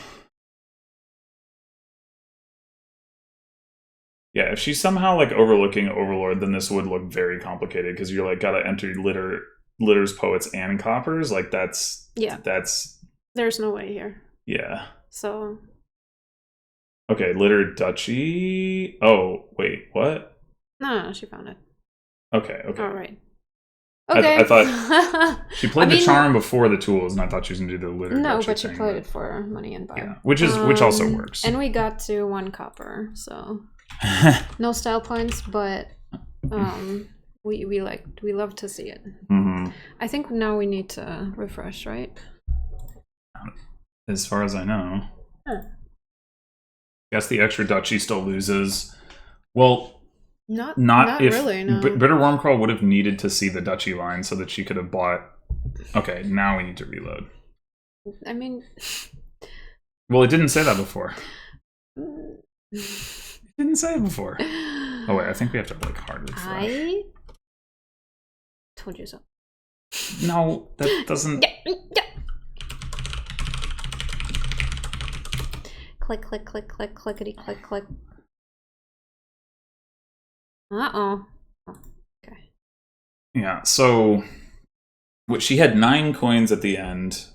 Yeah, if she's somehow like overlooking Overlord, then this would look very complicated because you're like gotta enter litters, poets, and coppers. Like that's there's no way here. Yeah. So. Okay, litter duchy. Oh wait, what? No, she found it. Okay. All right. Okay. I thought she played the charm before the tools, and I thought she was gonna do the litter. No, but she played it for money and buy. Yeah, which also works. And we got to 1 copper, so no style points, but we love to see it. I think now we need to refresh, right? As far as I know. Guess the extra duchy still loses. Well, not if really. No. BitterWurmcoil would have needed to see the duchy line so that she could have bought. Okay, now we need to reload. I mean... Well, it didn't say that before. It didn't say it before. Oh wait, I think we have to like hard refresh. I told you so. No, that doesn't. Click, click, click, click, clickety, click, click. Uh-oh. Oh, okay. Yeah, so she had 9 coins at the end,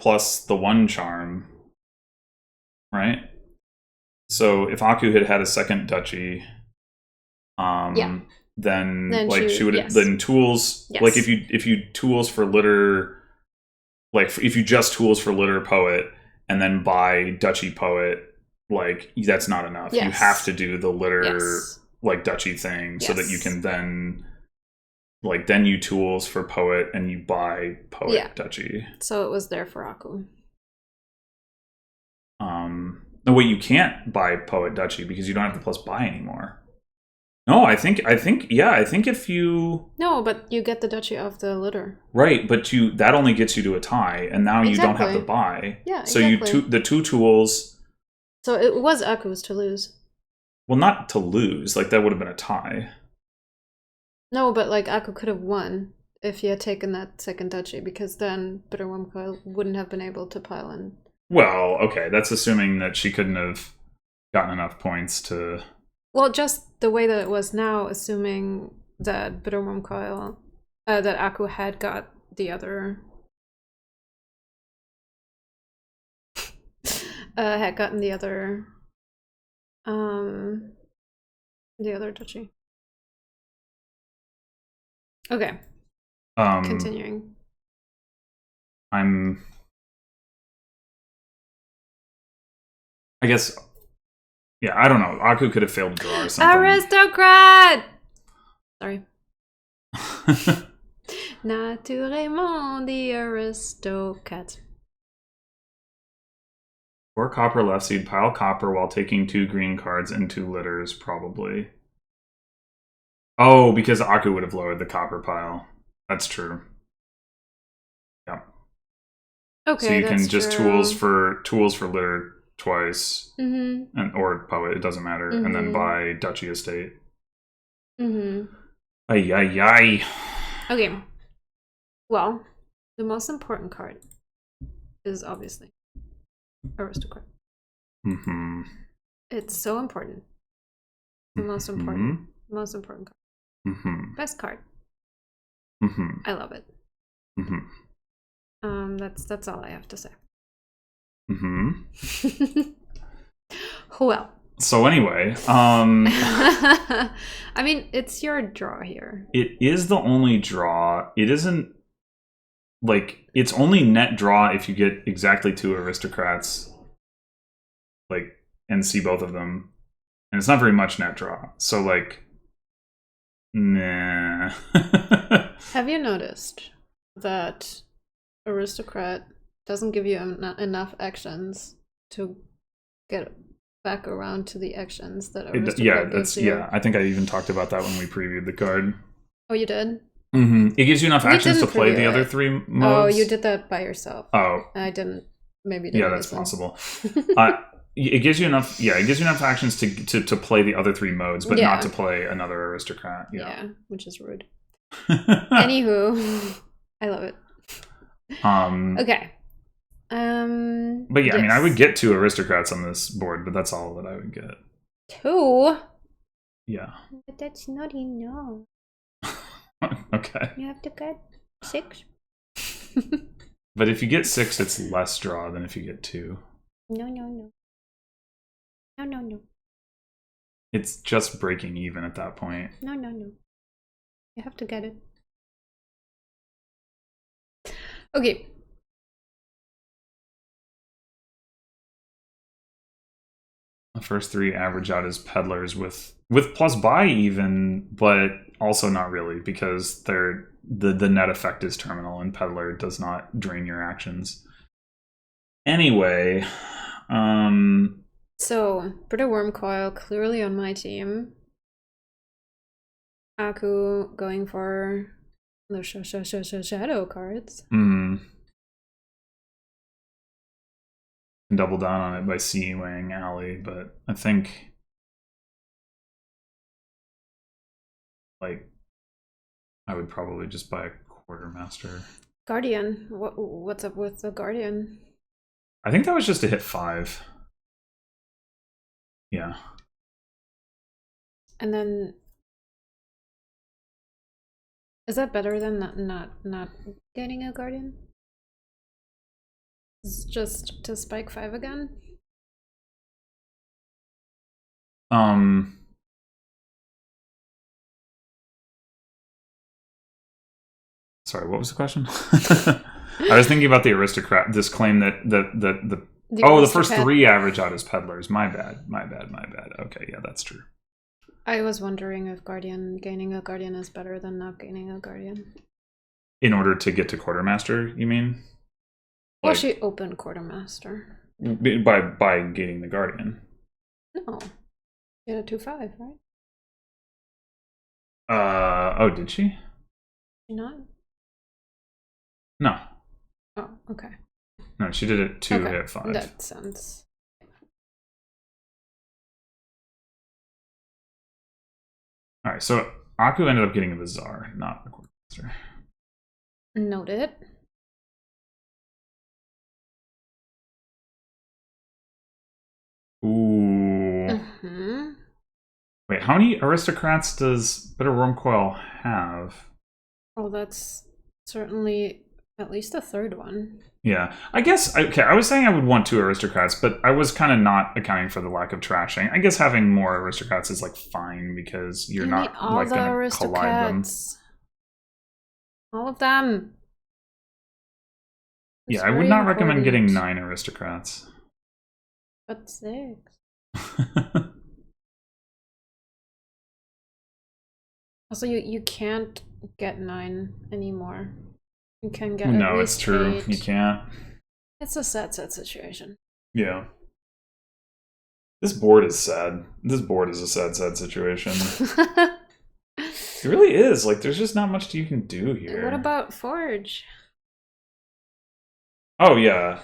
plus the 1 charm, right? So if Aku had a second duchy, then like she would then tools like if you tools for litter, like if you just tools for litter poet and then buy duchy poet, like that's not enough. You have to do the litter like duchy thing so that you can then like then you tools for poet and you buy poet duchy. So it was there for Aku. No, wait, you can't buy poet duchy because you don't have the plus buy anymore. No, I think if you... No, but you get the duchy off the litter. Right, but that only gets you to a tie, and now you don't have the buy. Yeah, so the 2 tools... So it was Aku's to lose. Well, not to lose, like that would have been a tie. No, but like Aku could have won if he had taken that second duchy, because then BitterWurmcoil wouldn't have been able to pile in. Well, okay, that's assuming that she couldn't have gotten enough points to... Well, just the way that it was now, assuming that BitterWurmcoil, that Aku had got the other... had gotten the other duchy. Okay. Continuing. I guess, yeah, I don't know. Aku could have failed to draw or something. Aristocrat! Sorry. Naturellement the aristocrat. 4 copper left, so you'd pile copper while taking 2 green cards and 2 litters, probably. Oh, because Aku would have lowered the copper pile. That's true. Yeah. Okay, so you can just tools for litter twice, and or poet, it doesn't matter, and then buy duchy estate. Ay ay ay. Okay. Well, the most important card is obviously aristocrat. It's so important. The most important. Most important card. Best card. I love it. That's all I have to say. Well. So anyway, I mean, it's your draw here. It is the only draw. It isn't like it's only net draw if you get exactly 2 aristocrats, like, and see both of them, and it's not very much net draw. So like, nah. Have you noticed that aristocrat doesn't give you enough actions to get back around to the actions that aristocrat gives you? I think I even talked about that when we previewed the card. Oh, you did? It gives you enough actions to play the other 3 modes. Oh, you did that by yourself. Oh, I didn't. Maybe you didn't. Yeah, that's possible. It gives you enough. Yeah, it gives you enough actions to play the other 3 modes, but not to play another aristocrat. Yeah, which is rude. Anywho, I love it. Okay. But yeah, I mean, I would get 2 aristocrats on this board, but that's all that I would get. 2? Yeah. But that's not enough. Okay. You have to get 6. But if you get 6, it's less draw than if you get 2. No. It's just breaking even at that point. No. You have to get it. Okay. The first 3 average out as peddlers with plus buy even, but also not really, because the net effect is terminal and peddler does not drain your actions. Anyway, so BitterWurmcoil clearly on my team. Aku going for the shadow cards. can double down on it by C-weighing Alley, but I think like I would probably just buy a Quartermaster. Guardian. What's up with the Guardian? I think that was just to hit 5. Yeah. And then is that better than not getting a Guardian? It's just to spike 5 again? Sorry, what was the question? I was thinking about the aristocrat. This claim that the first 3 average out as peddlers. My bad. Okay, yeah, that's true. I was wondering if gaining a Guardian is better than not gaining a Guardian. In order to get to Quartermaster, you mean? Well, she opened Quartermaster. By gaining the Guardian. No. She had a 2/5, right? Oh, did she? Did she not? No. Oh, okay. No, she did it 2 hit 5. That sounds... Alright, so Aku ended up getting a Bazaar, not a Quartermaster. Noted. Ooh. Wait, how many aristocrats does BitterWurmcoil have? Oh, that's certainly at least a 3rd one. Yeah, I guess, okay, I was saying I would want 2 aristocrats, but I was kind of not accounting for the lack of trashing. I guess having more aristocrats is like fine because you're not like going to collide them. All of them. Yeah, I would not recommend getting 9 aristocrats. But 6. Also, you can't get 9 anymore. You can get no, it's true. 8. You can't. It's a sad situation. Yeah. This board is sad. This board is a sad situation. It really is. Like, there's just not much you can do here. What about Forge? Oh, yeah.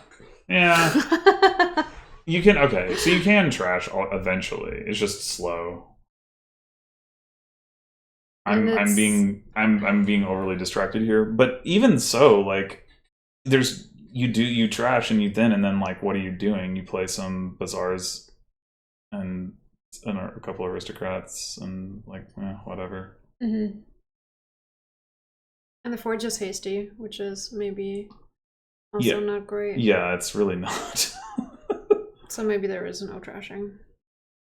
Yeah. You can, okay, so you can trash eventually. It's just slow. I'm being overly distracted here, but even so, like, you trash and you thin, and then like, what are you doing? You play some Bazaars and a couple of aristocrats and like, whatever. Mm-hmm. And the Forge is hasty, which is maybe also not great. Yeah, it's really not. So maybe there is no trashing.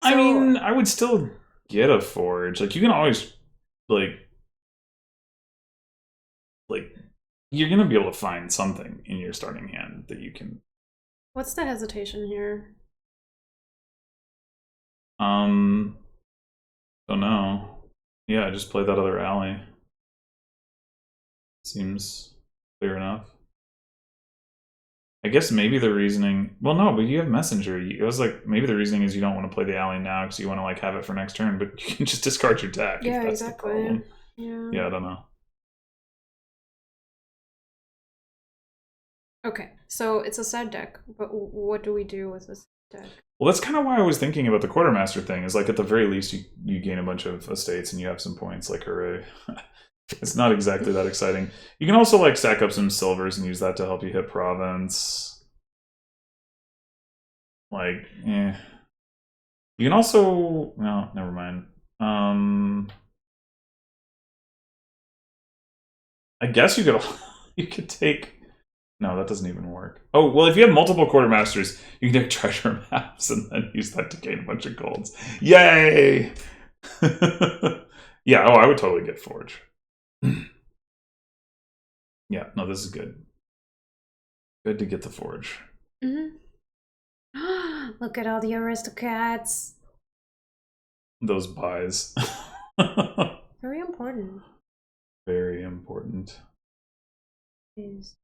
I mean, I would still get a Forge. Like, you can always like you're gonna be able to find something in your starting hand that you can. What's the hesitation here? Don't know. Yeah, just play that other alley. Seems clear enough. I guess maybe the reasoning. Well, no, but you have Messenger. It was like maybe the reasoning is you don't want to play the alley now because you want to like have it for next turn, but you can just discard your deck. Yeah, if that's exactly. The problem. Yeah, I don't know. Okay, so it's a sad deck, but what do we do with this deck? Well, that's kind of why I was thinking about the Quartermaster thing. Is like at the very least you gain a bunch of estates and you have some points. Like, hooray! It's not exactly that exciting. You can also like stack up some silvers and use that to help you hit province. Like, You can also no, never mind. I guess you could take. No, that doesn't even work. Oh, well, if you have multiple Quartermasters, you can take treasure maps and then use that to gain a bunch of golds. Yay! Yeah, I would totally get Forge. Yeah, no, this is good. Good to get the Forge. Mm-hmm. Look at all the aristocrats. Those buys. Very important. Very important. Is.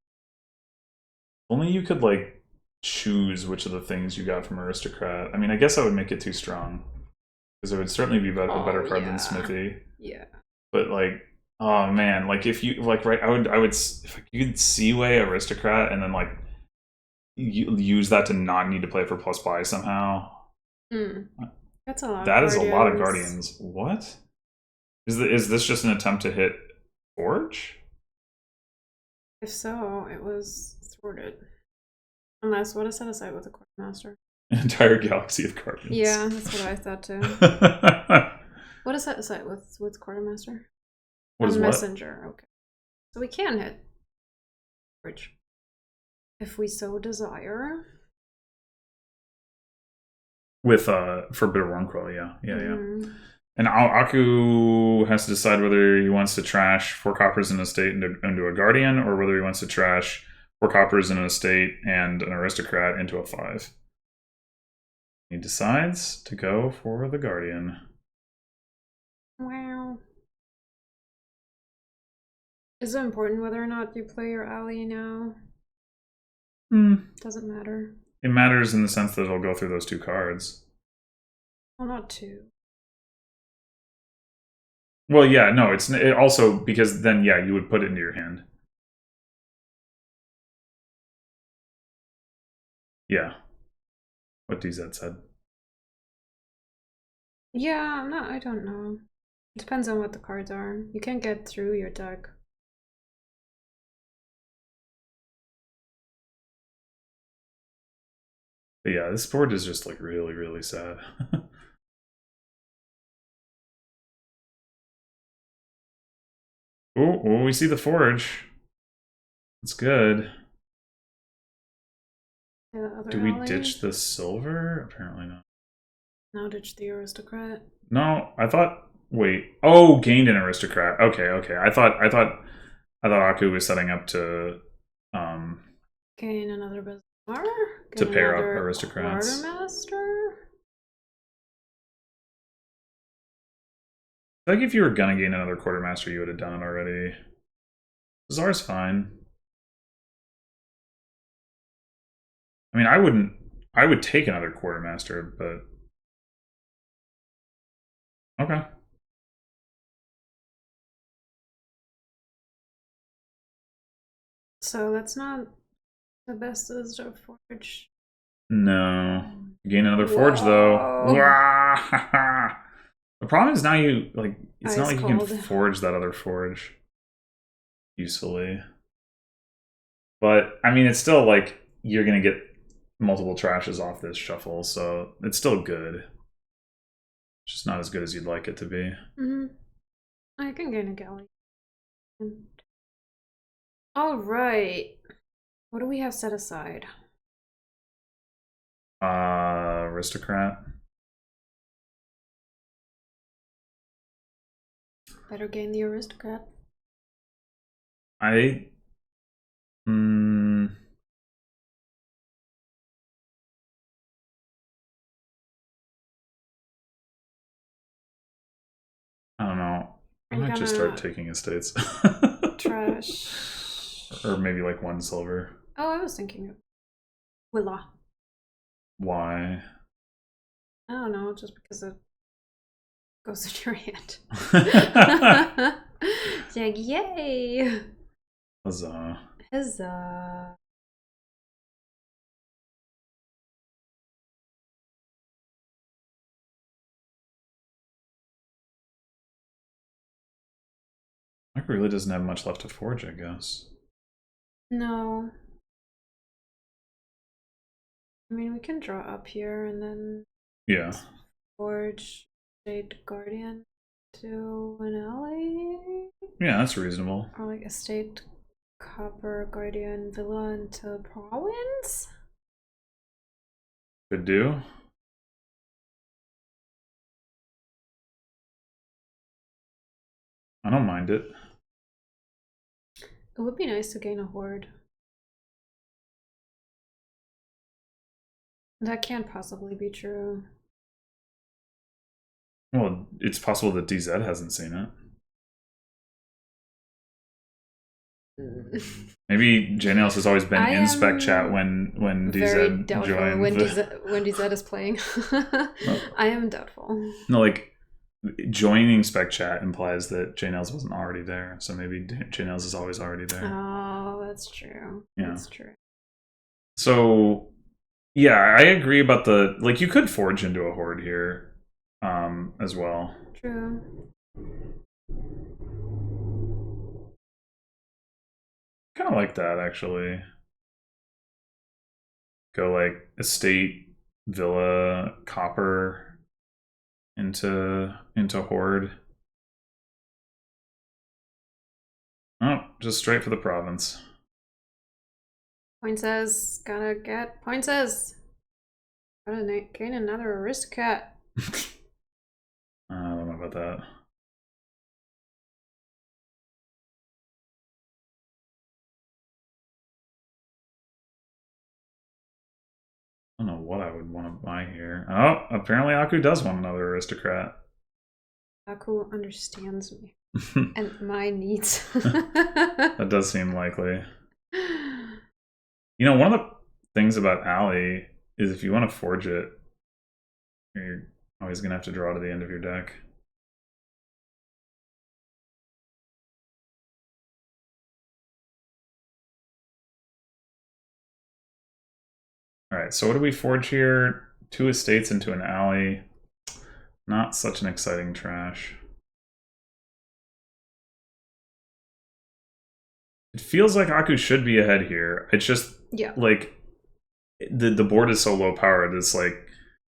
Only you could, like, choose which of the things you got from Aristocrat. I mean, I guess I would make it too strong. Because it would certainly be a better card than Smithy. Yeah. But, like, oh, man. Like, if you, like, right, I would if you could Seaway Aristocrat and then, like, use that to not need to play for plus buy somehow. That's a lot. That is a lot of guardians. What? Is this just an attempt to hit Forge? If so, it was thwarted. Unless, what is set aside with the Quartermaster? An entire galaxy of guardians. Yeah, that's what I thought too. What is set aside with Quartermaster? What is Messenger? What? Okay. So we can hit Forge. If we so desire. With for BitterWurmcoil, yeah. And Aku has to decide whether he wants to trash 4 coppers in a state into a guardian, or whether he wants to trash 4 coppers in an estate and an aristocrat into a 5. He decides to go for the guardian. Wow. Is it important whether or not you play your ally now? Doesn't matter. It matters in the sense that it'll go through those 2 cards. Well, not 2. Well, yeah, no, it also, because then, yeah, you would put it into your hand. Yeah. What DZ said. Yeah, I don't know. It depends on what the cards are. You can't get through your deck. But yeah, this board is just like really, really sad. Oh, we see the Forge. It's good. Do we ditch the silver? Apparently not. No, ditch the aristocrat. No, I thought. Wait. Oh, gained an aristocrat. Okay. I thought Aku was setting up to gain another bizarre. To pair up aristocrats. Quartermaster. I think if you were gonna gain another quartermaster, you would have done it already. Bizarre's fine. I mean, I would take another quartermaster, but okay. So that's not the best of Forge. No. Gain another Forge though. The problem is now it's not like you can forge that other Forge usefully. But I mean, it's still like you're gonna get multiple trashes off this shuffle, so it's still good. It's just not as good as you'd like it to be. I can gain a galley. All right. What do we have set aside? Aristocrat. Better gain the aristocrat. I don't know. I might just start taking estates. Trash. Or maybe like 1 silver. Oh, I was thinking of Willa. Why? I don't know, just because it goes in your hand. It's like, yay! Huzzah. Huzzah. Mike really doesn't have much left to forge, I guess. No. I mean, we can draw up here and then forge State Guardian to an ally. Yeah, that's reasonable. Or like a State Copper Guardian Villa into Province? Could do. I don't mind it. It would be nice to gain a horde. That can't possibly be true. Well, it's possible that DZ hasn't seen it. Maybe JNails has always been in spec chat when DZ joined. When DZ is playing. I am doubtful. No, like joining spec chat implies that JNails wasn't already there, so maybe JNails is always already there. Oh, that's true. Yeah. That's true. So yeah, I agree about the like. You could forge into a horde here, as well. True. Kind of like that actually. Go like estate, villa, copper into horde. Oh, just straight for the province. Points gotta get points. Gotta gain another aristocrat. I don't know about that. I don't know what I would want to buy here. Oh, apparently Aku does want another aristocrat. Aku understands me and my needs. That does seem likely. You know, one of the things about Alley is if you want to forge it, you're always going to have to draw to the end of your deck. Alright, so what do we forge here? 2 estates into an alley. Not such an exciting trash. It feels like Aku should be ahead here. It's just, like, the board is so low powered, it's like,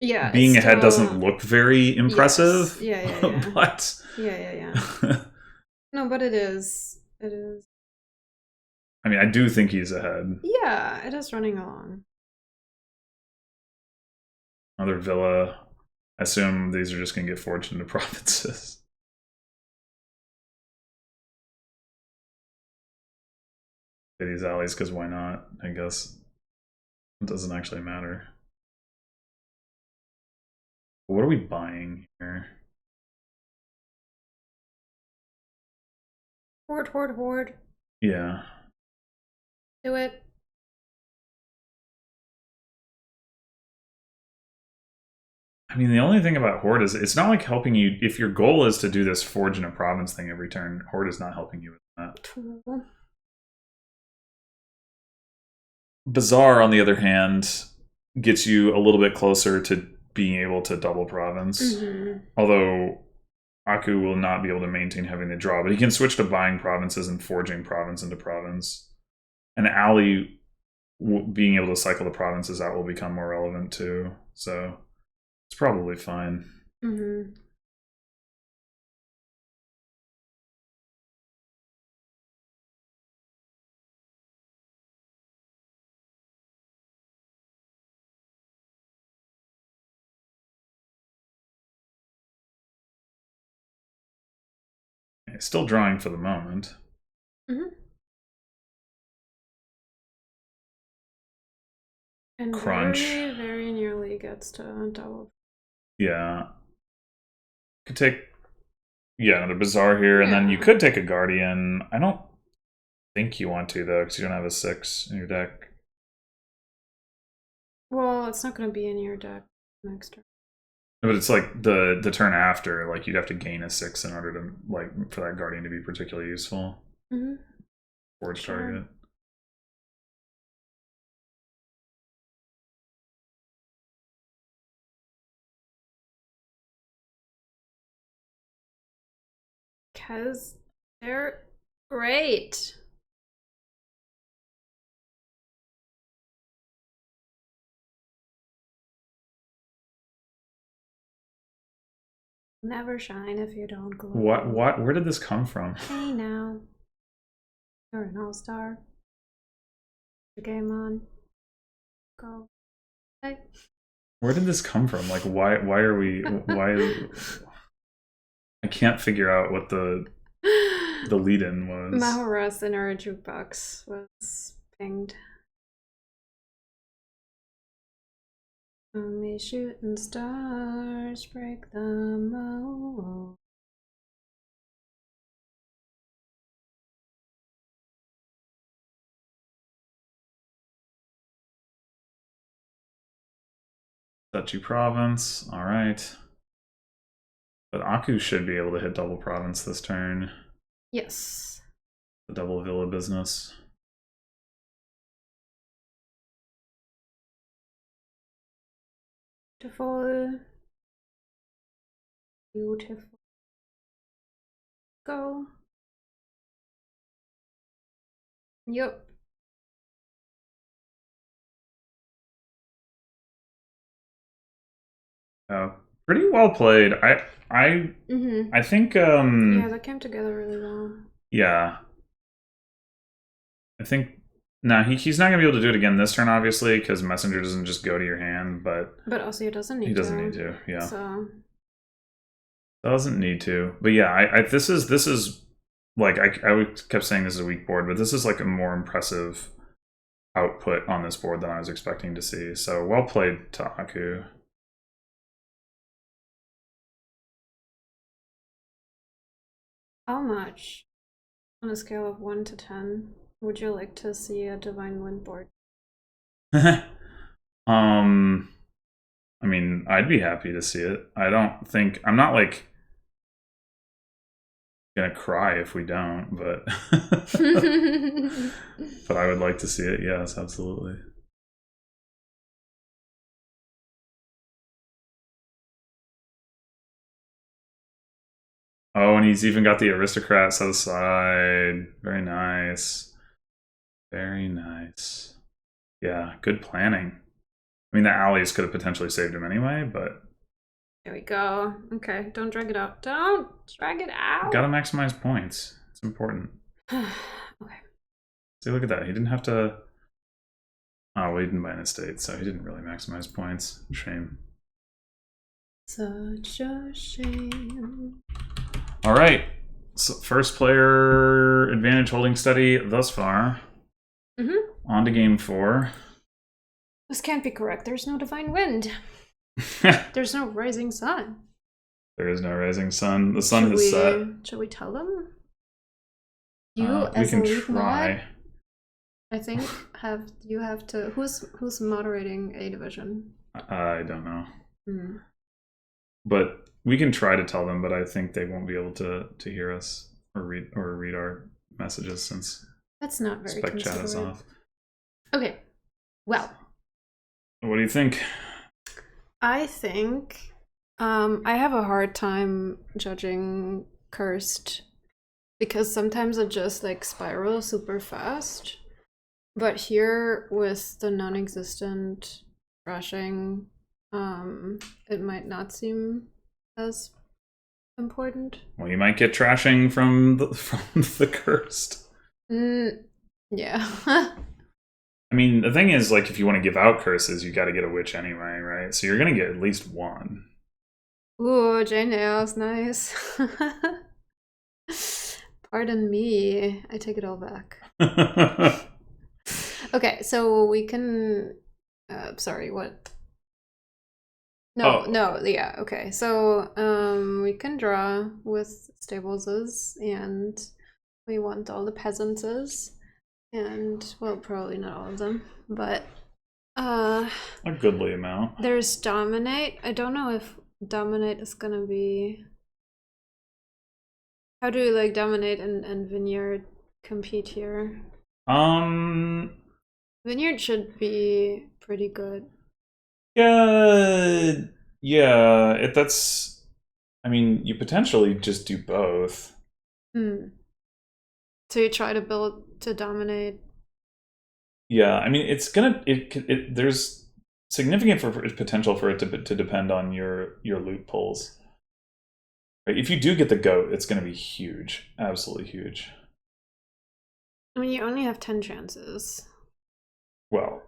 being ahead doesn't look very impressive. Yes. Yeah. But yeah. No, but it is. It is. I mean, I do think he's ahead. Yeah, it is running along. Another villa. I assume these are just going to get forged into provinces. These alleys, because why not? I guess it doesn't actually matter. What are we buying here? Horde. Yeah. Do it. I mean, the only thing about Horde is it's not like helping you. If your goal is to do this forge in a province thing every turn, Horde is not helping you with that. Bazaar, on the other hand, gets you a little bit closer to being able to double province. Although Aku will not be able to maintain having the draw, but he can switch to buying provinces and forging province into province. And Ali being able to cycle the provinces out will become more relevant too. So it's probably fine. Still drawing for the moment. And crunch. Very nearly gets to double. Yeah. Could take another Bazaar here, and then you could take a Guardian. I don't think you want to, though, because you don't have a 6 in your deck. Well, it's not going to be in your deck next turn. But it's like the turn after, like you'd have to gain a 6 in order to, like, for that Guardian to be particularly useful. Forge target. Because they're great. Never shine if you don't glow. What? Where did this come from? Hey now. You're an all-star. The game on. Go. Hey. Where did this come from? Like, why are we... Why... I can't figure out what the lead-in was. Moar in our jukebox was pinged. Only shooting stars break the mold. Duchy province, alright. But Aku should be able to hit double province this turn. Yes. The double villa business. Beautiful. Beautiful. Go. Yep. Pretty well played. I think yeah, that came together really well. Yeah. I think he's not gonna be able to do it again this turn, obviously, because Messenger doesn't just go to your hand, but also he doesn't need to. He doesn't need to, yeah. So doesn't need to. But yeah, this is like I kept saying this is a weak board, but this is like a more impressive output on this board than I was expecting to see. So well played, Tahaku. How much, on a scale of 1 to 10, would you like to see a Divine Wind board? I mean, I'd be happy to see it. I'm not like gonna cry if we don't, but but I would like to see it. Yes, absolutely. Oh, and he's even got the aristocrat set aside. Very nice. Very nice. Yeah, good planning. I mean, the alleys could have potentially saved him anyway, but... There we go. Okay, don't drag it out. Don't drag it out! Gotta maximize points. It's important. Okay. See, look at that. He didn't have to... Oh, well, he didn't buy an estate, so he didn't really maximize points. Shame. Such a shame. All right. So first player advantage holding steady thus far. On to game 4. This can't be correct. There's no Divine Wind. There's no Rising Sun. There is no Rising Sun. The sun is set. Should we tell them? We can try. Mod, I think you have to. Who's moderating A division? I don't know. But we can try to tell them, but I think they won't be able to hear us or read our messages since that's not very spec chat is off. Okay. Well, what do you think? I think I have a hard time judging cursed because sometimes it just like spirals super fast. But here with the non-existent rushing, it might not seem as important. Well, you might get trashing from the cursed. Yeah. I mean, the thing is, like, if you want to give out curses, you got to get a witch anyway, right? So you're gonna get at least one. Ooh, Jane Eyre's nice. Pardon me, I take it all back. Okay, so we can. Sorry, what? No, yeah, okay. So we can draw with stables, and we want all the peasants, and well, probably not all of them, but a goodly amount. There's dominate. I don't know if dominate is gonna be. How do like dominate and vineyard compete here? Vineyard should be pretty good. Yeah. That's. I mean, you potentially just do both. So you try to build to dominate. Yeah, I mean, it's gonna. There's significant potential for it to depend on your loot pulls. Right? If you do get the goat, it's gonna be huge, absolutely huge. I mean, you only have 10 chances. Well,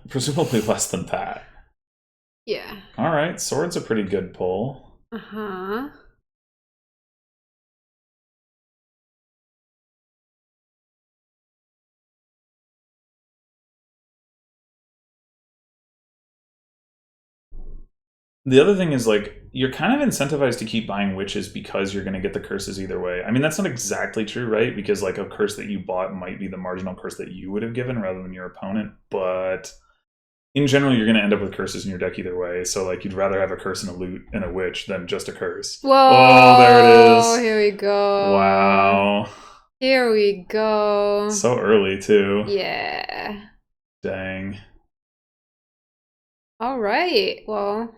presumably less than that. Yeah. All right, sword's a pretty good pull. Uh-huh. The other thing is, like, you're kind of incentivized to keep buying witches because you're going to get the curses either way. I mean, that's not exactly true, right? Because, like, a curse that you bought might be the marginal curse that you would have given rather than your opponent. But in general, you're going to end up with curses in your deck either way. So, like, you'd rather have a curse and a loot and a witch than just a curse. Whoa! Oh, there it is. Here we go. Wow. Here we go. So early, too. Yeah. Dang. All right. Well...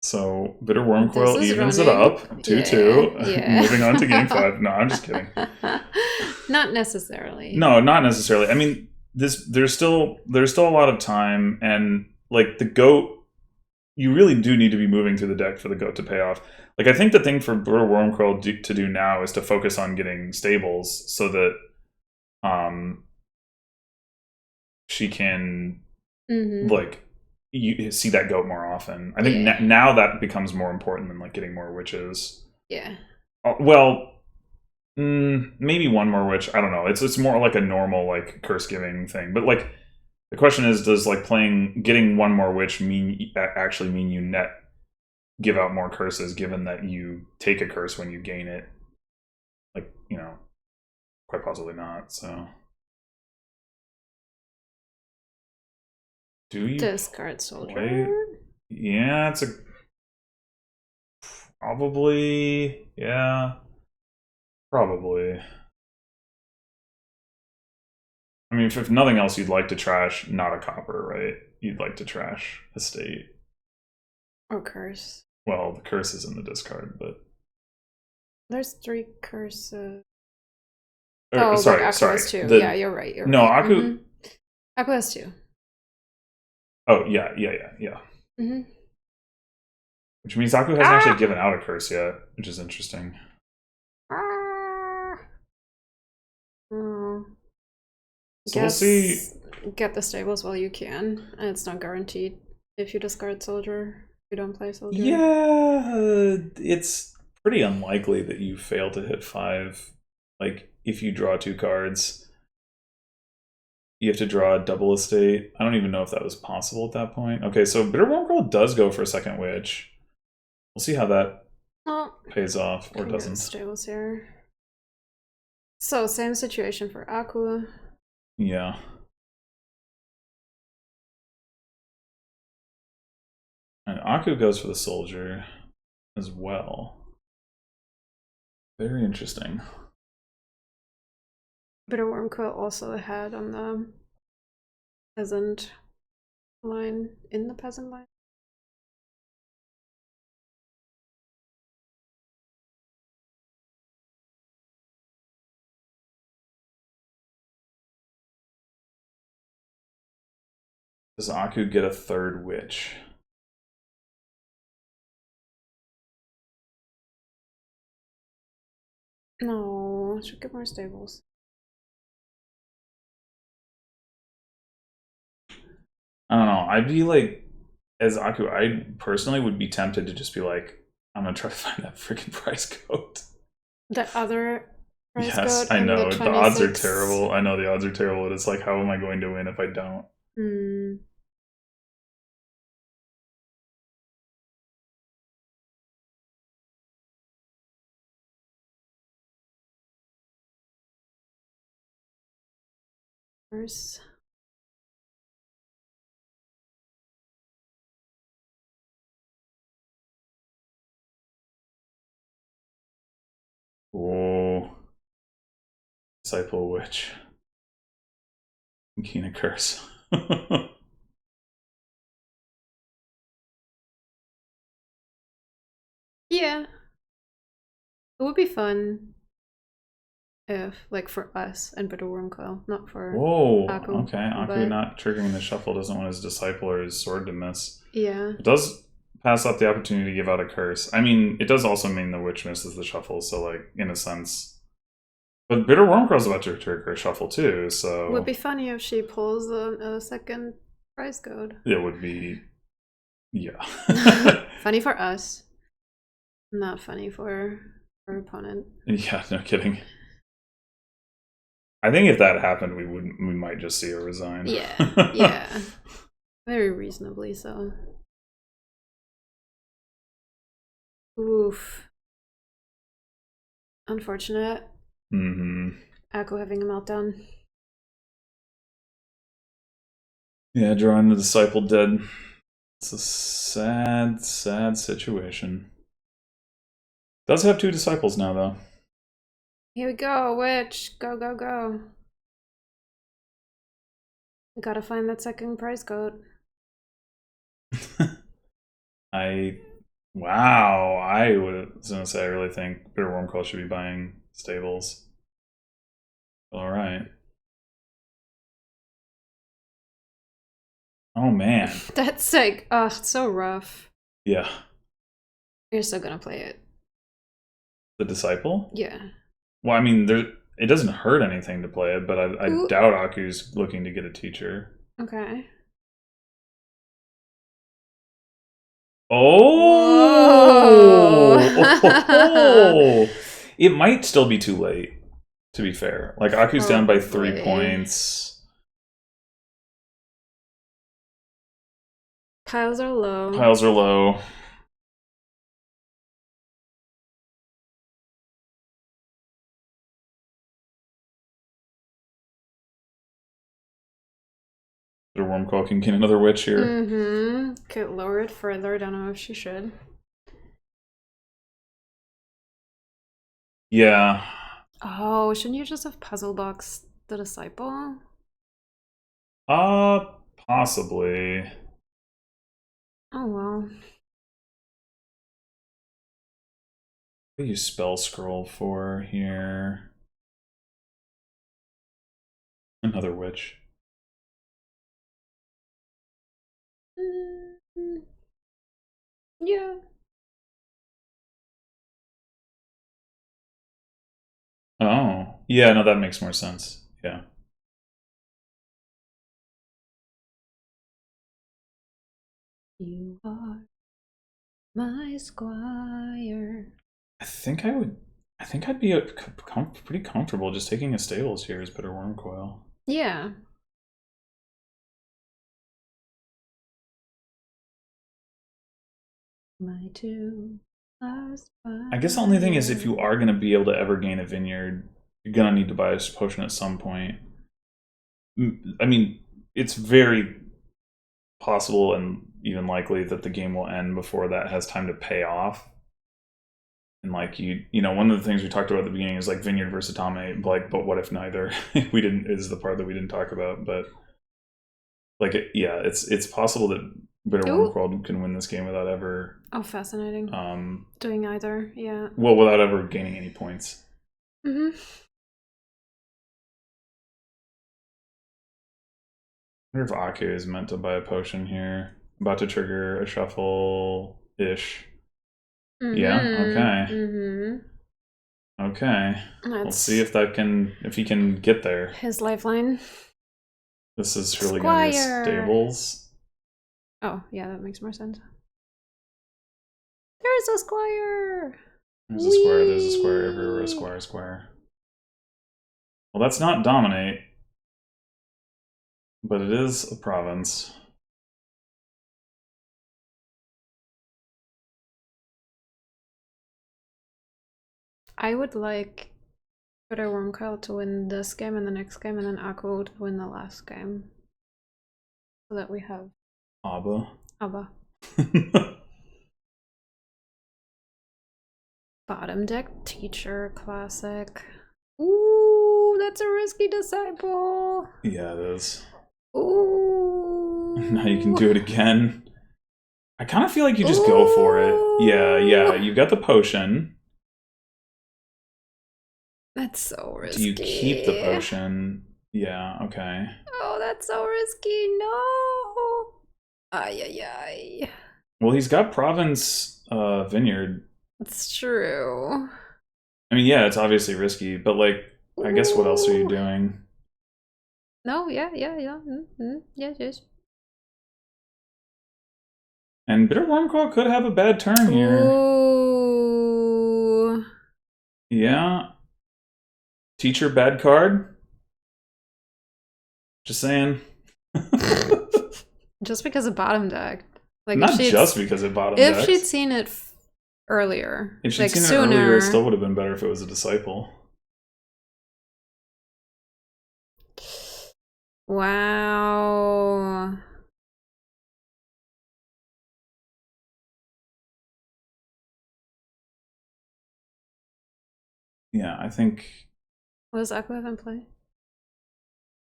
So BitterWurmcoil This is evens it running. up 2-2. Yeah. Moving on to game 5. No, I'm just kidding. Not necessarily. No, not necessarily. I mean, there's still a lot of time, and like the goat, you really do need to be moving through the deck for the goat to pay off. Like I think the thing for BitterWurmcoil to do now is to focus on getting stables so that she can like you see that goat more often. I think now that becomes more important than like getting more witches. Yeah. Well, maybe one more witch. I don't know. It's more like a normal like curse giving thing. But like the question is, does like getting one more witch actually mean you net give out more curses, given that you take a curse when you gain it? Like, you know, quite possibly not. So do you discard soldier? Yeah, it's a probably. Yeah, probably. I mean, if nothing else, you'd like to trash not a copper, right? You'd like to trash a state. Or curse. Well, the curse is in the discard, but... There's 3 curses. Sorry. Has 2. Yeah, you're right. No, right. Aku... Aku has 2. Oh, yeah. Which means Aku hasn't actually given out a curse yet, which is interesting. So we'll see. Get the stables while you can, and it's not guaranteed if you discard soldier. You don't play soldier. Yeah, it's pretty unlikely that you fail to hit 5. Like, if you draw 2 cards, you have to draw a double estate. I don't even know if that was possible at that point. Okay, so BitterWurmcoil does go for a second witch. We'll see how that pays off or doesn't. Stables here. So same situation for Aku. Yeah. And Aku goes for the soldier as well. Very interesting. BitterWurmcoil also ahead on the peasant line, in the peasant line. Does Aku get a 3rd witch? No, should get more stables. I don't know. I'd be like, as Aku, I personally would be tempted to just be like, I'm gonna try to find that freaking price code. The other price code? Yes, I know. The odds are terrible. I know the odds are terrible, but it's like, how am I going to win if I don't? Oh, Disciple Witch. Keen a curse. Yeah. It would be fun if, like, for us and BitterWurmcoil, not for Aku. Okay. Aku not triggering the shuffle doesn't want his Disciple or his sword to miss. Yeah. It does pass up the opportunity to give out a curse. I mean, it does also mean the witch misses the shuffle, so, like, in a sense... But BitterWurmcoil's about to trigger a shuffle, too, so... It would be funny if she pulls a second prize code. It would be... Yeah. Funny for us. Not funny for our opponent. Yeah, no kidding. I think if that happened, we might just see her resign. Yeah, yeah. Very reasonably so. Oof. Unfortunate. Aku having a meltdown. Yeah, drawing the Disciple dead. It's a sad, sad situation. Does have 2 Disciples now, though. Here we go, witch. Go, go, go. Gotta find that second prize code. I Wow, I was gonna say I really think BitterWurmcoil should be buying stables. All right. Oh man. That's like, ugh, so rough. Yeah. You're still gonna play it. The Disciple? Yeah. Well, I mean, it doesn't hurt anything to play it, but I doubt Aku's looking to get a teacher. Okay. Oh! Oh! It might still be too late, to be fair. Like, Aku's down by 3 points. Piles are low. Piles are low. BitterWurmcoil can get another witch here. Mm-hmm. Could lower it further. Don't know if she should. Yeah. Oh, shouldn't you just have puzzle box the Disciple? Possibly. Oh well. What do you spell scroll for here? Another witch. Yeah. Oh. Yeah, no, that makes more sense. Yeah. You are my squire. I think I'd be pretty comfortable just taking a stables here as BitterWurmcoil. Yeah. My two last I guess the only thing is if you are going to be able to ever gain a vineyard, you're going to need to buy a potion at some point. I mean, it's very possible and even likely that the game will end before that has time to pay off. And like you know, one of the things we talked about at the beginning is like vineyard versus Atame, like, but what if neither? We didn't is the part that we didn't talk about, but like, yeah, it's possible that BitterWurmcoil can win this game without ever. Oh, fascinating. Doing either, yeah. Well, without ever gaining any points. Mm-hmm. I wonder if Aku is meant to buy a potion here. About to trigger a shuffle-ish. Yeah, okay. Okay. We'll see if he can get there. His lifeline. This is really gonna be a stables. Oh, yeah, that makes more sense. There's a squire! There's a square, there's a square everywhere, a square, square. Well, that's not dominate. But it is a province. I would like BitterWurmcoil to win this game and the next game, and then Aku to win the last game. So that we have Abba. Bottom deck teacher classic. Ooh, that's a risky disciple. Yeah, it is. Ooh. Now you can do it again. I kind of feel like you just go for it. Yeah, you've got the potion. That's so risky. Do you keep the potion? Yeah, okay. Oh, that's so risky. No. Ay. Well, he's got province vineyard. That's true. I mean, yeah, it's obviously risky, but like, I guess what else are you doing? No, yeah. Yes. And BitterWurmcoil could have a bad turn here. Ooh. Yeah. Teacher bad card. Just saying. Just because of bottom deck. Like not just because it bottom deck. If she'd seen it earlier. If she'd seen it earlier, it still would have been better if it was a disciple. Wow. Yeah, I think. What does Aku have in play?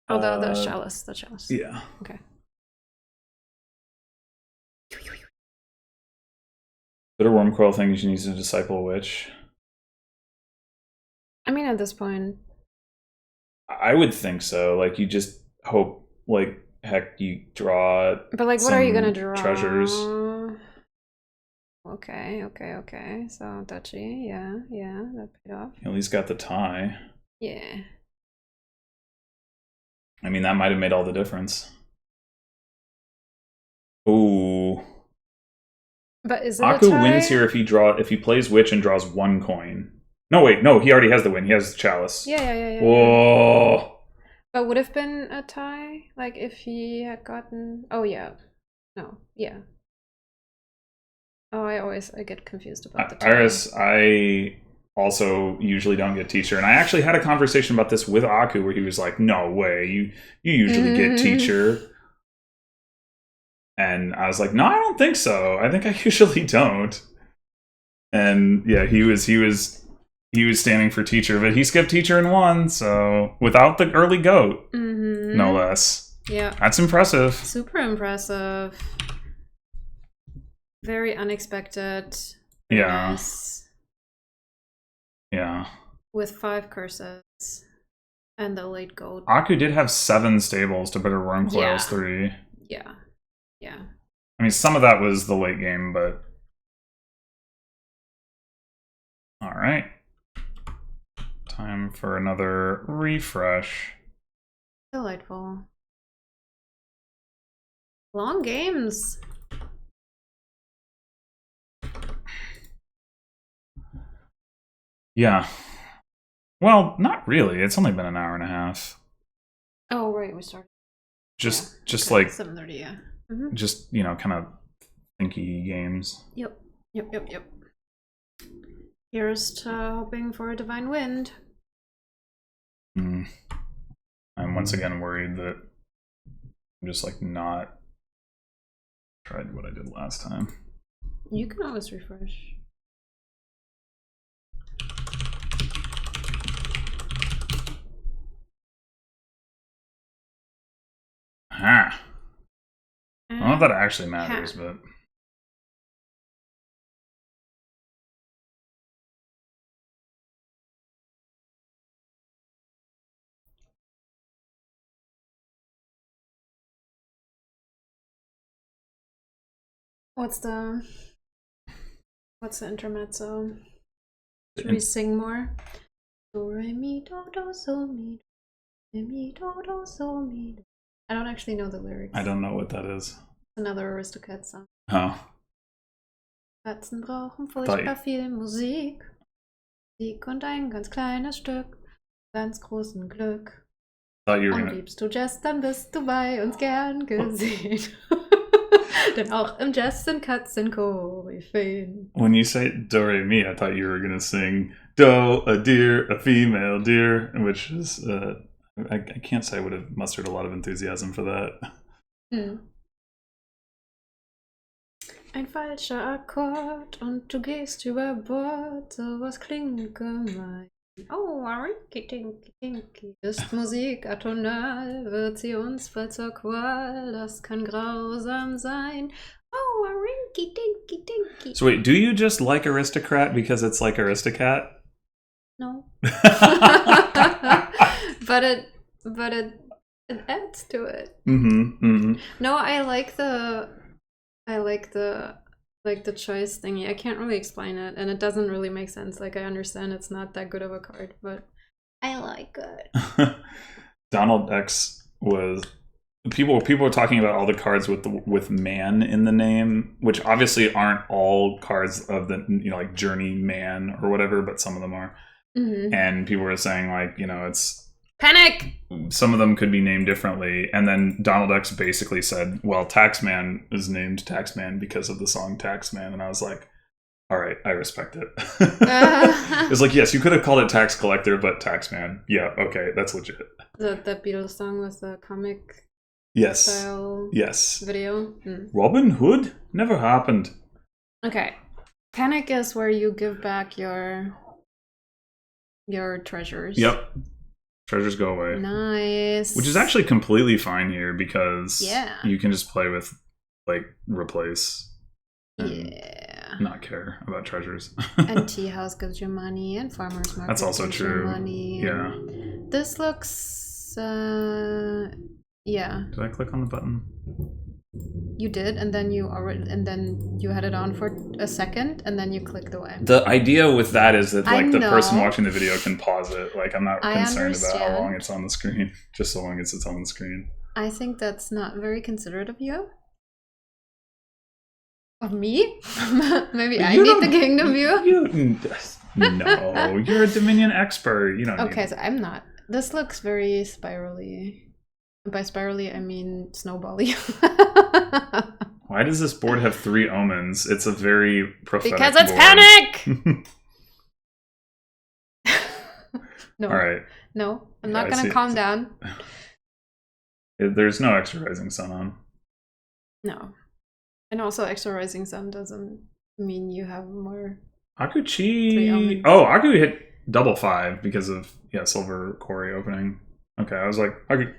Oh, the chalice. The chalice. Yeah. Okay. BitterWurmcoil thinks you need to disciple a witch. I mean, at this point, I would think so. Like, you just hope, like, heck, you draw. but like, what are you gonna draw? Treasures. Okay. So touchy, yeah, that paid off. At least got the tie. Yeah. I mean, that might have made all the difference. Ooh. But is it Aku a tie? wins here if he plays witch and draws 1 coin. No, wait, no, he already has the win. He has the chalice. Yeah. Whoa. But would have been a tie, like if he had gotten. Oh yeah. No. Yeah. Oh, I get confused about the tie. Iris, I also usually don't get teacher, and I actually had a conversation about this with Aku where he was like, "No way, you usually get teacher." And I was like, "No, I don't think so. I think I usually don't." And yeah, he was standing for teacher, but he skipped teacher and won, so without the early goat, no less. Yeah, that's impressive. Super impressive. Very unexpected. Yeah. Nice. Yeah. With 5 curses and the late goat. Aku did have 7 stables to BitterWurmcoil's 3. Yeah. I mean, some of that was the late game, but all right. Time for another refresh. Delightful. Long games. Yeah. Well, not really. It's only been an hour and a half. Oh, right. We started. Just okay. like 7:30, yeah. Just, you know, kind of thinky games. Yep. Here's to hoping for a divine wind. I'm once again worried that I'm just like not tried what I did last time. You can always refresh. Ah. I don't know if that actually matters, but what's the intermezzo? Should we sing more? Do re mi do do so mi do re mi do do so mi do. I don't actually know the lyrics. I don't know what that is. Another Aristocats song. Oh. Katzen brauchen furchtbar viel Musik. Musik und ein ganz kleines Stück. Ganz großen Glück. Und liebst du Jazz, dann bist du bei uns gern gesehen. Denn auch im Jazz sind Katzen Koryphäen. When you say do re mi, I thought you were gonna sing do, a deer, a female deer, which is I can't say I would have mustered a lot of enthusiasm for that. Ein falscher Akkord und du gehst über Bord, sowas klingt gemein. Oh, rinky tinky tinky. Ist Musik atonal, wird sie uns voll zur Qual, das kann grausam sein. Oh, rinky tinky tinky. So wait, do you just like Aristocrat because it's like Aristocat? No. but it adds to it. No, I like the choice thingy. I can't really explain it, and it doesn't really make sense. Like, I understand it's not that good of a card, but I like it. Donald X was people were talking about all the cards with man in the name, which obviously aren't all cards of the, you know, like Journey Man or whatever, but some of them are. And people were saying, like, you know, it's Panic! Some of them could be named differently. And then Donald X basically said, well, Taxman is named Taxman because of the song Taxman. And I was like, all right, I respect it. It was like, yes, you could have called it Tax Collector, but Taxman. Yeah, okay, that's legit. The Beatles song was the comic style video. Robin Hood? Never happened. Okay. Panic is where you give back your treasures. Yep. Treasures go away. Nice. Which is actually completely fine here because you can just play with, like, replace. Yeah. not care about treasures. And tea house gives you money, and farmers market That's also gives you true. money. Yeah. This looks, yeah. Did I click on the button? You did, and then you had it on for a second, and then you clicked away. The idea with that is that like the know. person watching the video can pause it. Like I'm not I concerned about how understand. long it's on the screen, just so long as it's on the screen. I think that's not very considerate of you. Of me? Maybe I need the kingdom view? No, you're a Dominion expert. You don't Okay, need so I'm not. This looks very spirally. By spirally, I mean snowbally. Why does this board have 3 omens? It's a very prophetic Because it's board. panic! No. All right. No, I'm not going to calm down. There's no extra rising sun on. No. And also extra rising sun doesn't mean you have more. Akuchi. Oh, Aku hit double 5 because of silver quarry opening. Okay, I was like, I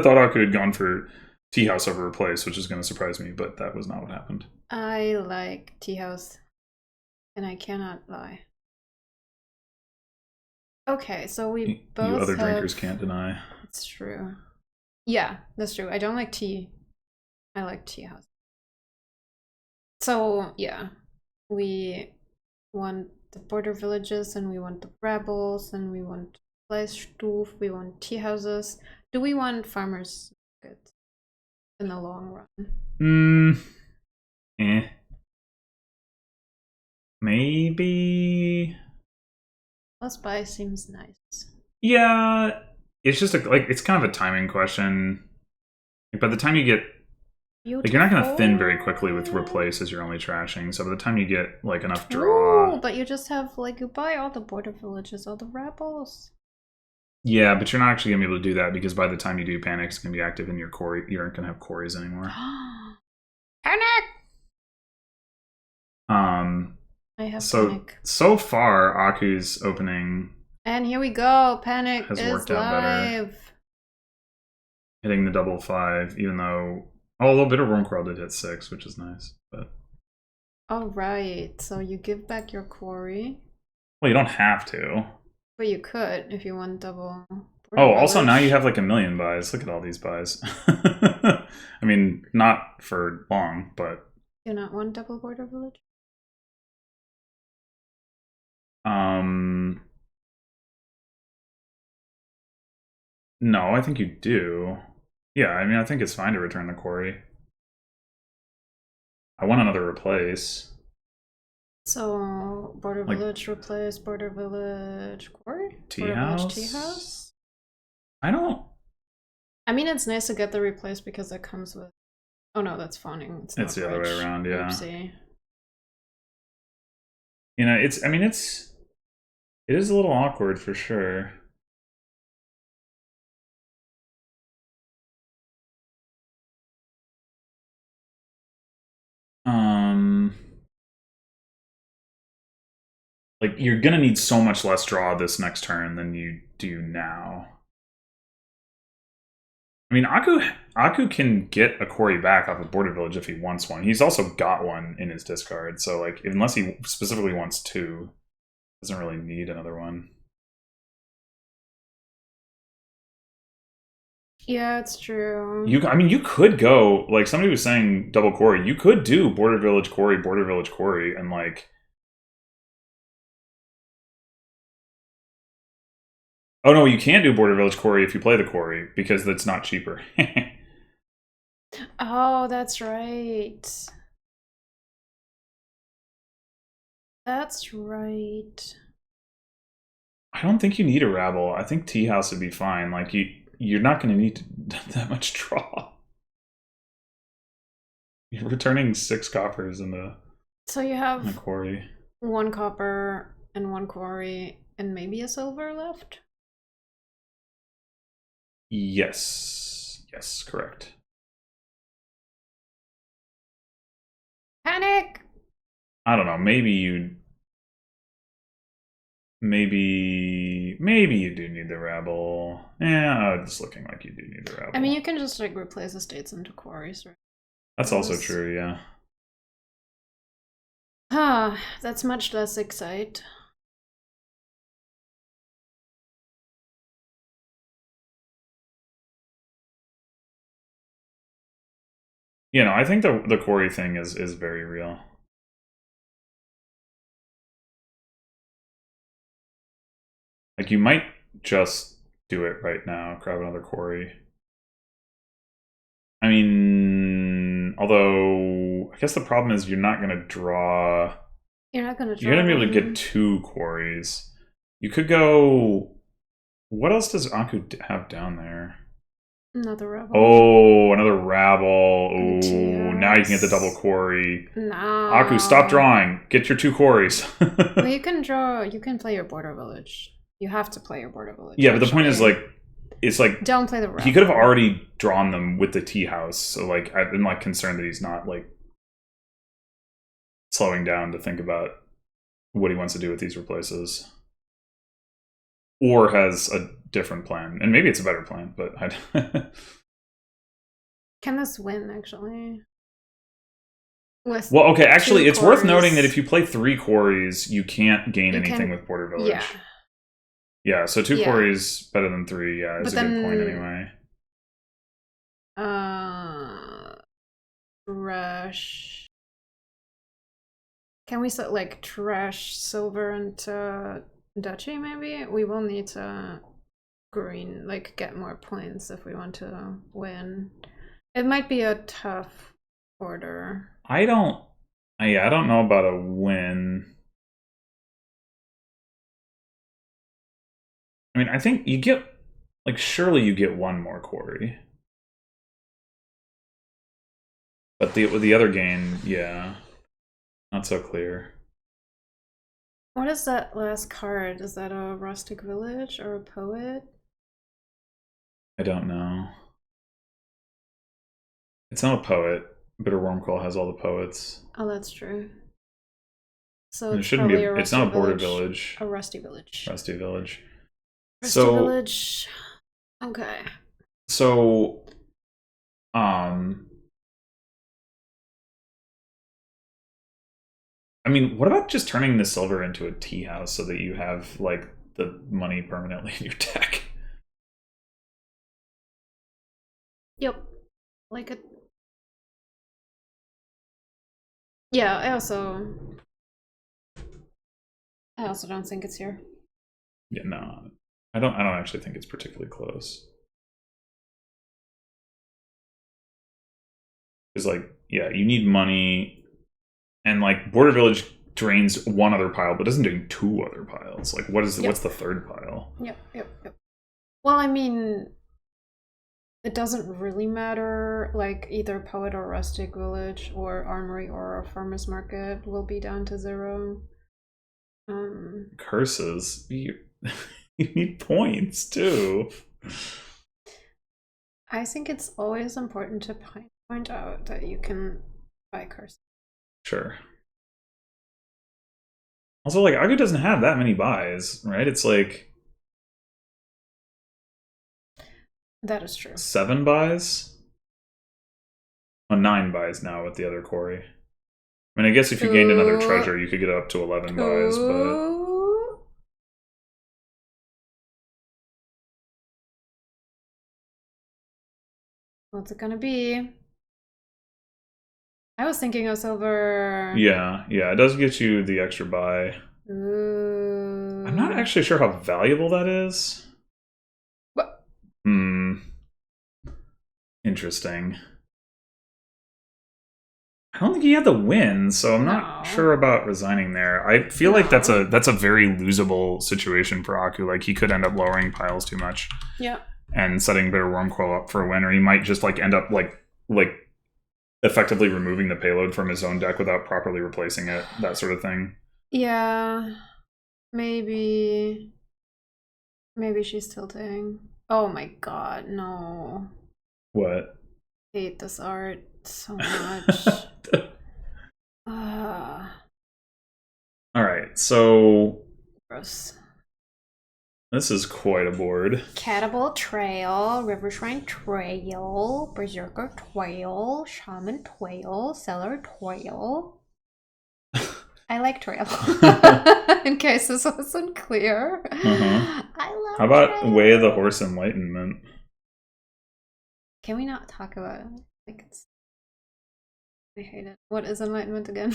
thought Aku had gone for tea house over replace, which is going to surprise me, but that was not what happened. I like tea house, and I cannot lie. Okay, so we both you other drinkers can't deny. It's true. Yeah, that's true. I don't like tea. I like tea house. So yeah, we want the border villages, and we want the rebels, and we want Fleischstuf, we want tea houses. Do we want farmers markets in the long run? Maybe. Let's buy seems nice. Yeah, it's just it's kind of a timing question. By the time you get you're not going to thin very quickly with replace as you're only trashing. So by the time you get enough draw, but you just have you buy all the border villages, all the rebels. Yeah, but you're not actually gonna be able to do that because by the time you do panic, it's gonna be active in your quarry. You aren't gonna have quarries anymore. Panic. I have panic. So far, Aku's opening. And here we go. Panic has is worked out live. better. Hitting the double 5, even though a little bit of BitterWurmcoil did hit 6, which is nice. But all right, so you give back your quarry. Well, you don't have to. But you could if you want double. Oh, also now you have a million buys. Look at all these buys. I mean, not for long, but. Do you not want double border village? No, I think you do. Yeah, I mean, I think it's fine to return the quarry. I want another replace. So, border village replace, border village quarry? Tea house? Tea house? I don't... I mean, it's nice to get the replace because it comes with... Oh no, that's phoning. It's the other way around, yeah. Oopsie. You know, it is a little awkward for sure. You're gonna need so much less draw this next turn than you do now. I mean, Aku can get a quarry back off of border village if he wants one. He's also got one in his discard, so unless he specifically wants 2, doesn't really need another one. Yeah, it's true. I mean, you could go somebody was saying double quarry. You could do border village quarry, and Oh no, you can't do border village quarry if you play the quarry because that's not cheaper. Oh, that's right. That's right. I don't think you need a rabble. I think tea house would be fine. You're not going to need that much draw. You're returning 6 coppers in the. So you have a quarry. 1 copper and 1 quarry and maybe a silver left. Yes, correct. Panic! I don't know. Maybe you do need the rabble. Yeah, it's looking like you do need the rabble. I mean, you can just replace estates into quarries, right? That's also true, yeah. Ah, that's much less excite. You know, I think the quarry thing is very real. Like, you might just do it right now, grab another quarry. I mean, although I guess the problem is you're not going to draw. You're not gonna. You're going to be able to get 2 quarries. You could go. What else does Aku have down there? Another rabble. Oh, another rabble. Oh, now you can get the double quarry. No. Aku, stop drawing. Get your 2 quarries. Well, you can draw. You can play your border village. You have to play your border village. Yeah, but the point is, like, it's like don't play the rabble. He could have already drawn them with the tea house. So, like, I'm like concerned that he's not like slowing down to think about what he wants to do with these replaces, or has a different plan, and maybe it's a better plan. But can this win actually? Well, okay, actually, it's worth noting that if you play 3 quarries, you can't gain anything with Border Village. Yeah. Yeah, so 2 quarries better than 3. Yeah, is a good point anyway. Trash. Can we like trash silver into duchy? Maybe we will need to green, like get more points if we want to win. It might be a tough order. I don't know about a win. I mean, I think you get, like, surely you get 1 more quarry. But the other gain, yeah, not so clear. What is that last card? Is that a rustic village or a poet? I don't know. It's not a poet. BitterWurmcoil has all the poets. Oh, that's true. So it shouldn't be. It's not a border village. A rusty village. Rusty village. Rusty village. Okay. So, I mean, what about just turning the silver into a tea house so that you have, like, the money permanently in your deck? Yep. Like a. Yeah, I also don't think it's here. Yeah, no. I don't actually think it's particularly close. It's like, yeah, you need money, and like Border Village drains 1 other pile, but doesn't do 2 other piles. Like, what's the 3rd pile? Yep. Well, I mean, it doesn't really matter. Like, either Poet or Rustic Village or Armory or a Farmer's Market will be down to 0. Curses. You need points too. I think it's always important to point out that you can buy curses. Sure. Also, like, Agu doesn't have that many buys, right? It's like... That is true. 7 buys? Oh, 9 buys now with the other quarry. I mean, I guess if you gained another treasure, you could get up to 11 buys, but... What's it gonna be? I was thinking of silver. Yeah, it does get you the extra buy. Ooh. I'm not actually sure how valuable that is. What? Interesting. I don't think he had the win, so I'm not sure about resigning there. I feel like that's a very losable situation for Aku. Like, he could end up lowering piles too much. Yeah. And setting BitterWurmcoil up for a win, or he might just like end up like effectively removing the payload from his own deck without properly replacing it, that sort of thing. Yeah. Maybe she's tilting. Oh my god, no. What? I hate this art so much. Alright, so... Gross. This is quite a board. Catapult Trail, River Shrine Trail, Berserker Trail, Shaman Trail, Cellar Trail. I like Trail. In case this wasn't clear. Uh-huh. I love How about Trail. Way of the Horse Enlightenment? Can we not talk about it? Like I hate it. What is enlightenment again?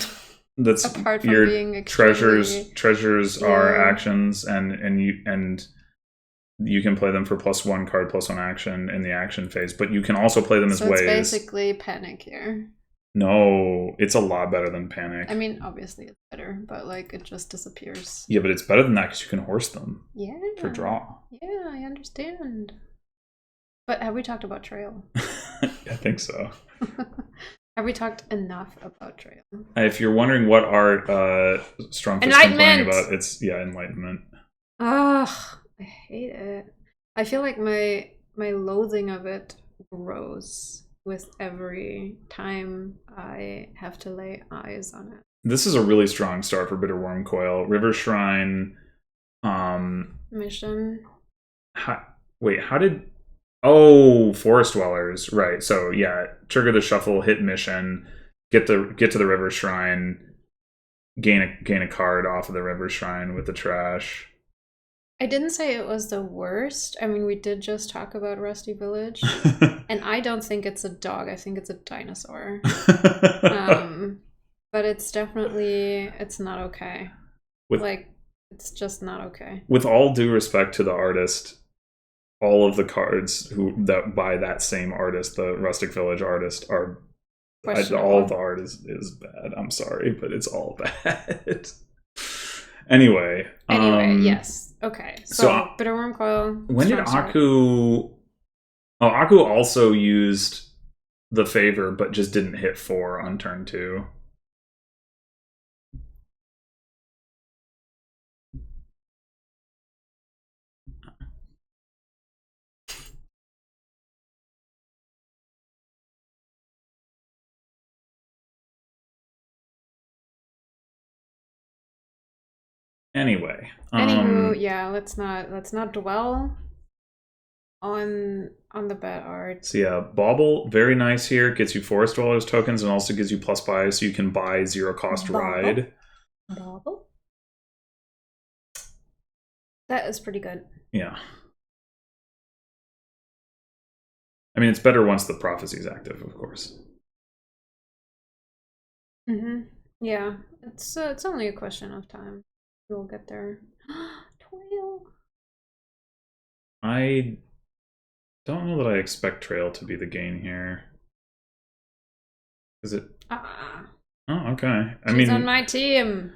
That's apart from your being extremely... treasures are actions, and you can play them for +1 card, +1 action in the action phase, but you can also play them as ways. So it's basically Panic here. No, it's a lot better than Panic. I mean, obviously it's better, but like it just disappears. Yeah, but it's better than that because you can horse them. Yeah. For draw. Yeah, I understand. But have we talked about Trail? I think so. Have we talked enough about Trail? If you're wondering what our Strong Fist complaining about, it's Enlightenment. Ugh, I hate it. I feel like my loathing of it grows with every time I have to lay eyes on it. This is a really strong start for BitterWurmcoil. River Shrine. Mission. How did... Oh, Forest Dwellers. Right. So yeah, trigger the shuffle, hit mission, get to the River Shrine, gain a card off of the River Shrine with the trash. I didn't say it was the worst. I mean, we did just talk about Rusty Village. And I don't think it's a dog. I think it's a dinosaur. But it's definitely... It's not okay. It's just not okay. With all due respect to the artist, all of the cards that by that same artist, the Rustic Village artist, are... all of the art is bad. I'm sorry, but it's all bad. Anyway, yes. Okay, so BitterWurmcoil. When did Aku... Oh, Aku also used the favor, but just didn't hit 4 on turn 2. Anyway, yeah, let's not dwell on the bad art. So yeah, Bauble, very nice here. Gets you Forest Dwellers tokens and also gives you +buy, so you can buy 0-cost ride. Bauble? That is pretty good. Yeah. I mean, it's better once the prophecy is active, of course. Yeah, it's only a question of time. We'll get there. Trail. I don't know that I expect Trail to be the gain here. Is it? Oh, okay. She's on my team.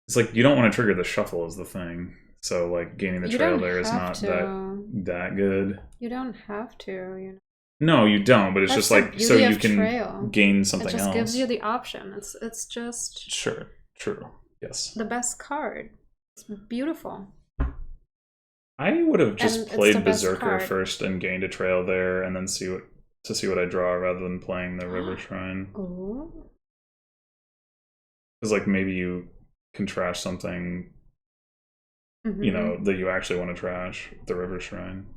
It's like you don't want to trigger the shuffle is the thing. So like gaining the Trail there is not that good. You don't have to, you know. No, you don't, but it's just like so you can gain something else. It just gives you the option. It's just sure, true. Yes. The best card. It's beautiful. I would have just played Berserker first and gained a Trail there, and then see what I draw rather than playing the River Shrine. Ooh. Because like maybe you can trash something, you know, that you actually want to trash, the River Shrine.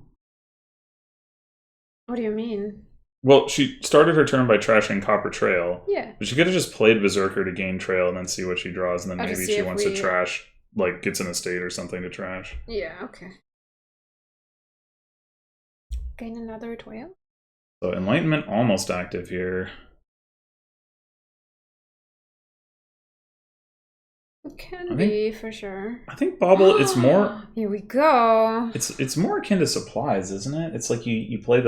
What do you mean? Well, she started her turn by trashing Copper Trail. Yeah. But she could have just played Berserker to gain Trail and then see what she draws, and then maybe she wants to trash, like gets an estate or something to trash. Yeah, okay. Gain another Trail? So Enlightenment almost active here. It can be, for sure. I think Bauble, it's more... Here we go. It's more akin to Supplies, isn't it? It's like you play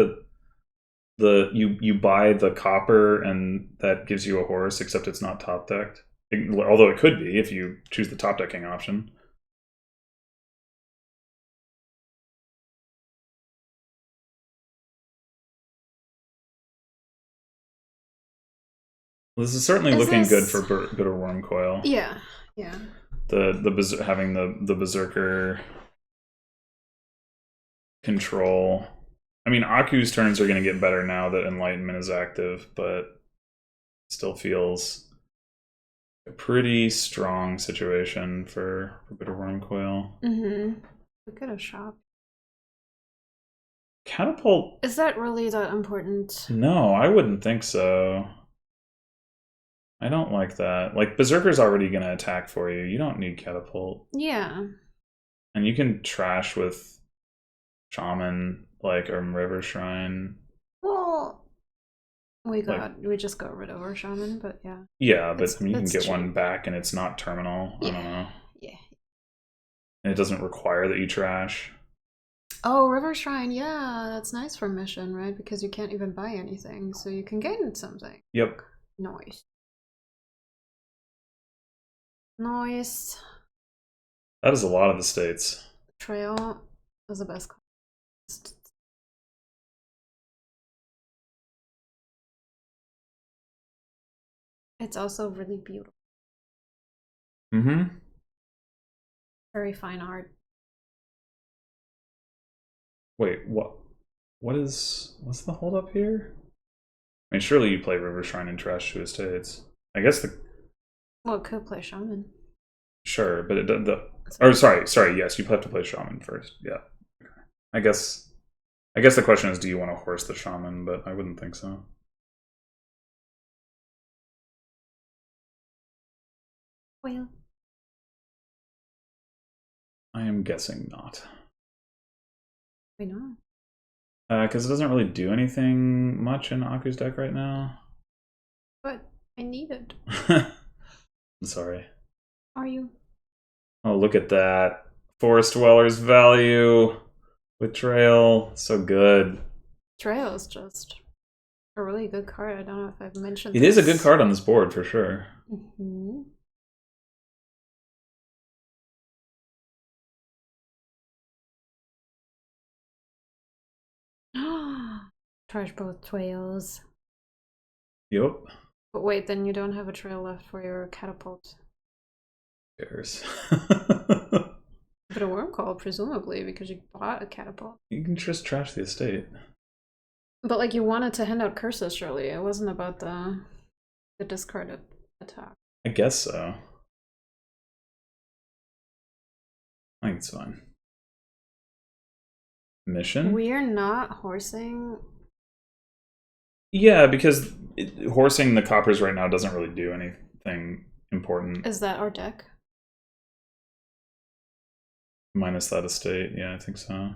you buy the copper and that gives you a horse, except it's not top decked. Although it could be if you choose the top decking option. Well, this is certainly looking good for BitterWurmcoil. Yeah. Having the Berserker control. I mean, Aku's turns are going to get better now that Enlightenment is active, but still feels a pretty strong situation for BitterWurmcoil. Look at a shop. Catapult. Is that really that important? No, I wouldn't think so. I don't like that. Like, Berserker's already going to attack for you. You don't need Catapult. Yeah. And you can trash with Shaman, like, or River Shrine. Well, we just got rid of our Shaman, but yeah. Yeah, but I mean, you can get one back and it's not terminal. Yeah. I don't know. Yeah. And it doesn't require that you trash. Oh, River Shrine, yeah, that's nice for mission, right? Because you can't even buy anything, so you can gain something. Yep. Nice. Nice. That is a lot of the states. Trail is the best. It's also really beautiful. Mm-hmm. Very fine art. Wait, what's the holdup here? I mean, surely you play River Shrine and trash two estates. I guess Well, it could play Shaman. Sure, but sorry, yes, you have to play Shaman first. Yeah. I guess the question is, do you want to horse the Shaman? But I wouldn't think so. Well, I am guessing not. we know. Because it doesn't really do anything much in Aku's deck right now. But I need it. I'm sorry. Are you? Oh, look at that. Forest Dweller's value with Trail. So good. Trail is just a really good card. I don't know if I've mentioned It is a good card on this board for sure. Mm-hmm. Charge both trails. Yep. But wait, then you don't have a trail left for your catapult. Cares. BitterWurmcoil, presumably, because you bought a catapult. You can just trash the estate. But like you wanted to hand out curses, surely. It wasn't about the discarded attack. I guess so. I think it's fine. Mission? We're not horsing. Yeah, because horsing the coppers right now doesn't really do anything important. Is that our deck? Minus that estate. Yeah, I think so.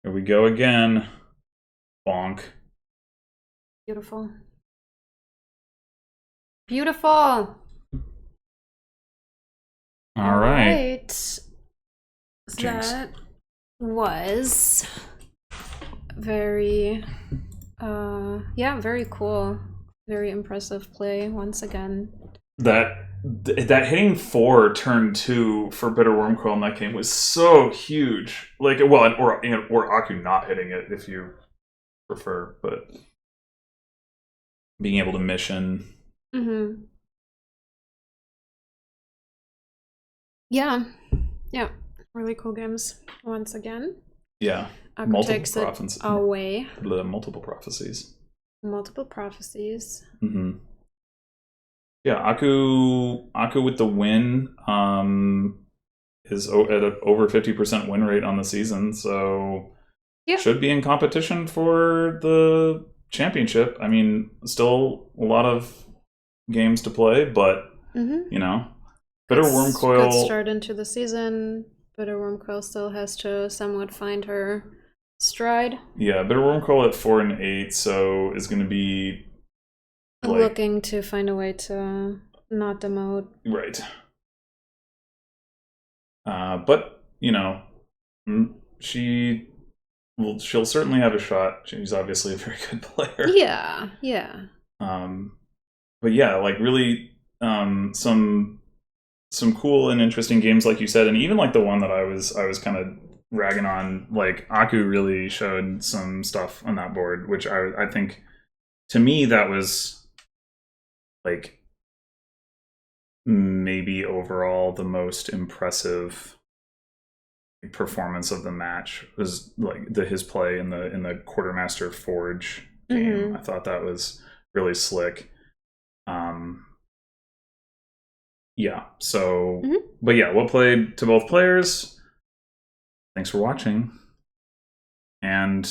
Here we go again. Bonk. Beautiful. Beautiful! All right. Jinx. That was very, very cool. Very impressive play once again. That hitting 4 turn 2 for BitterWurmcoil in that game was so huge. Like, well, or Aku not hitting it if you prefer, but being able to mission. Mm-hmm. Yeah. Really cool games once again. Yeah. Aku takes it away. Multiple prophecies. Multiple prophecies. Mm-hmm. Yeah, Aku with the win is at an over 50% win rate on the season, so should be in competition for the championship. I mean, still a lot of games to play, but you know, BitterWurmcoil. Good start into the season. BitterWurmcoil still has to somewhat find her stride. Yeah, BitterWurmcoil at 4 and 8, so is going to be looking to find a way to not demote. Right. But you know, she'll certainly have a shot. She's obviously a very good player. Yeah. But yeah, like really, some cool and interesting games, like you said, and even like the one that I was kind of ragging on. Like Aku really showed some stuff on that board, which I think, to me, that was like maybe overall the most impressive performance of the match was like his play in the Quartermaster Forge game. I thought that was really slick. Yeah, so but yeah, well played to both players. Thanks for watching, and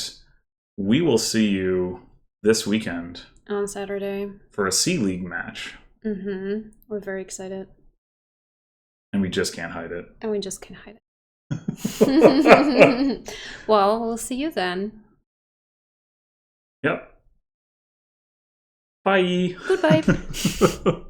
we will see you this weekend on Saturday. For a C League match. Mm-hmm. We're very excited. And we just can't hide it. And we just can't hide it. Well, we'll see you then. Yep. Bye. Goodbye.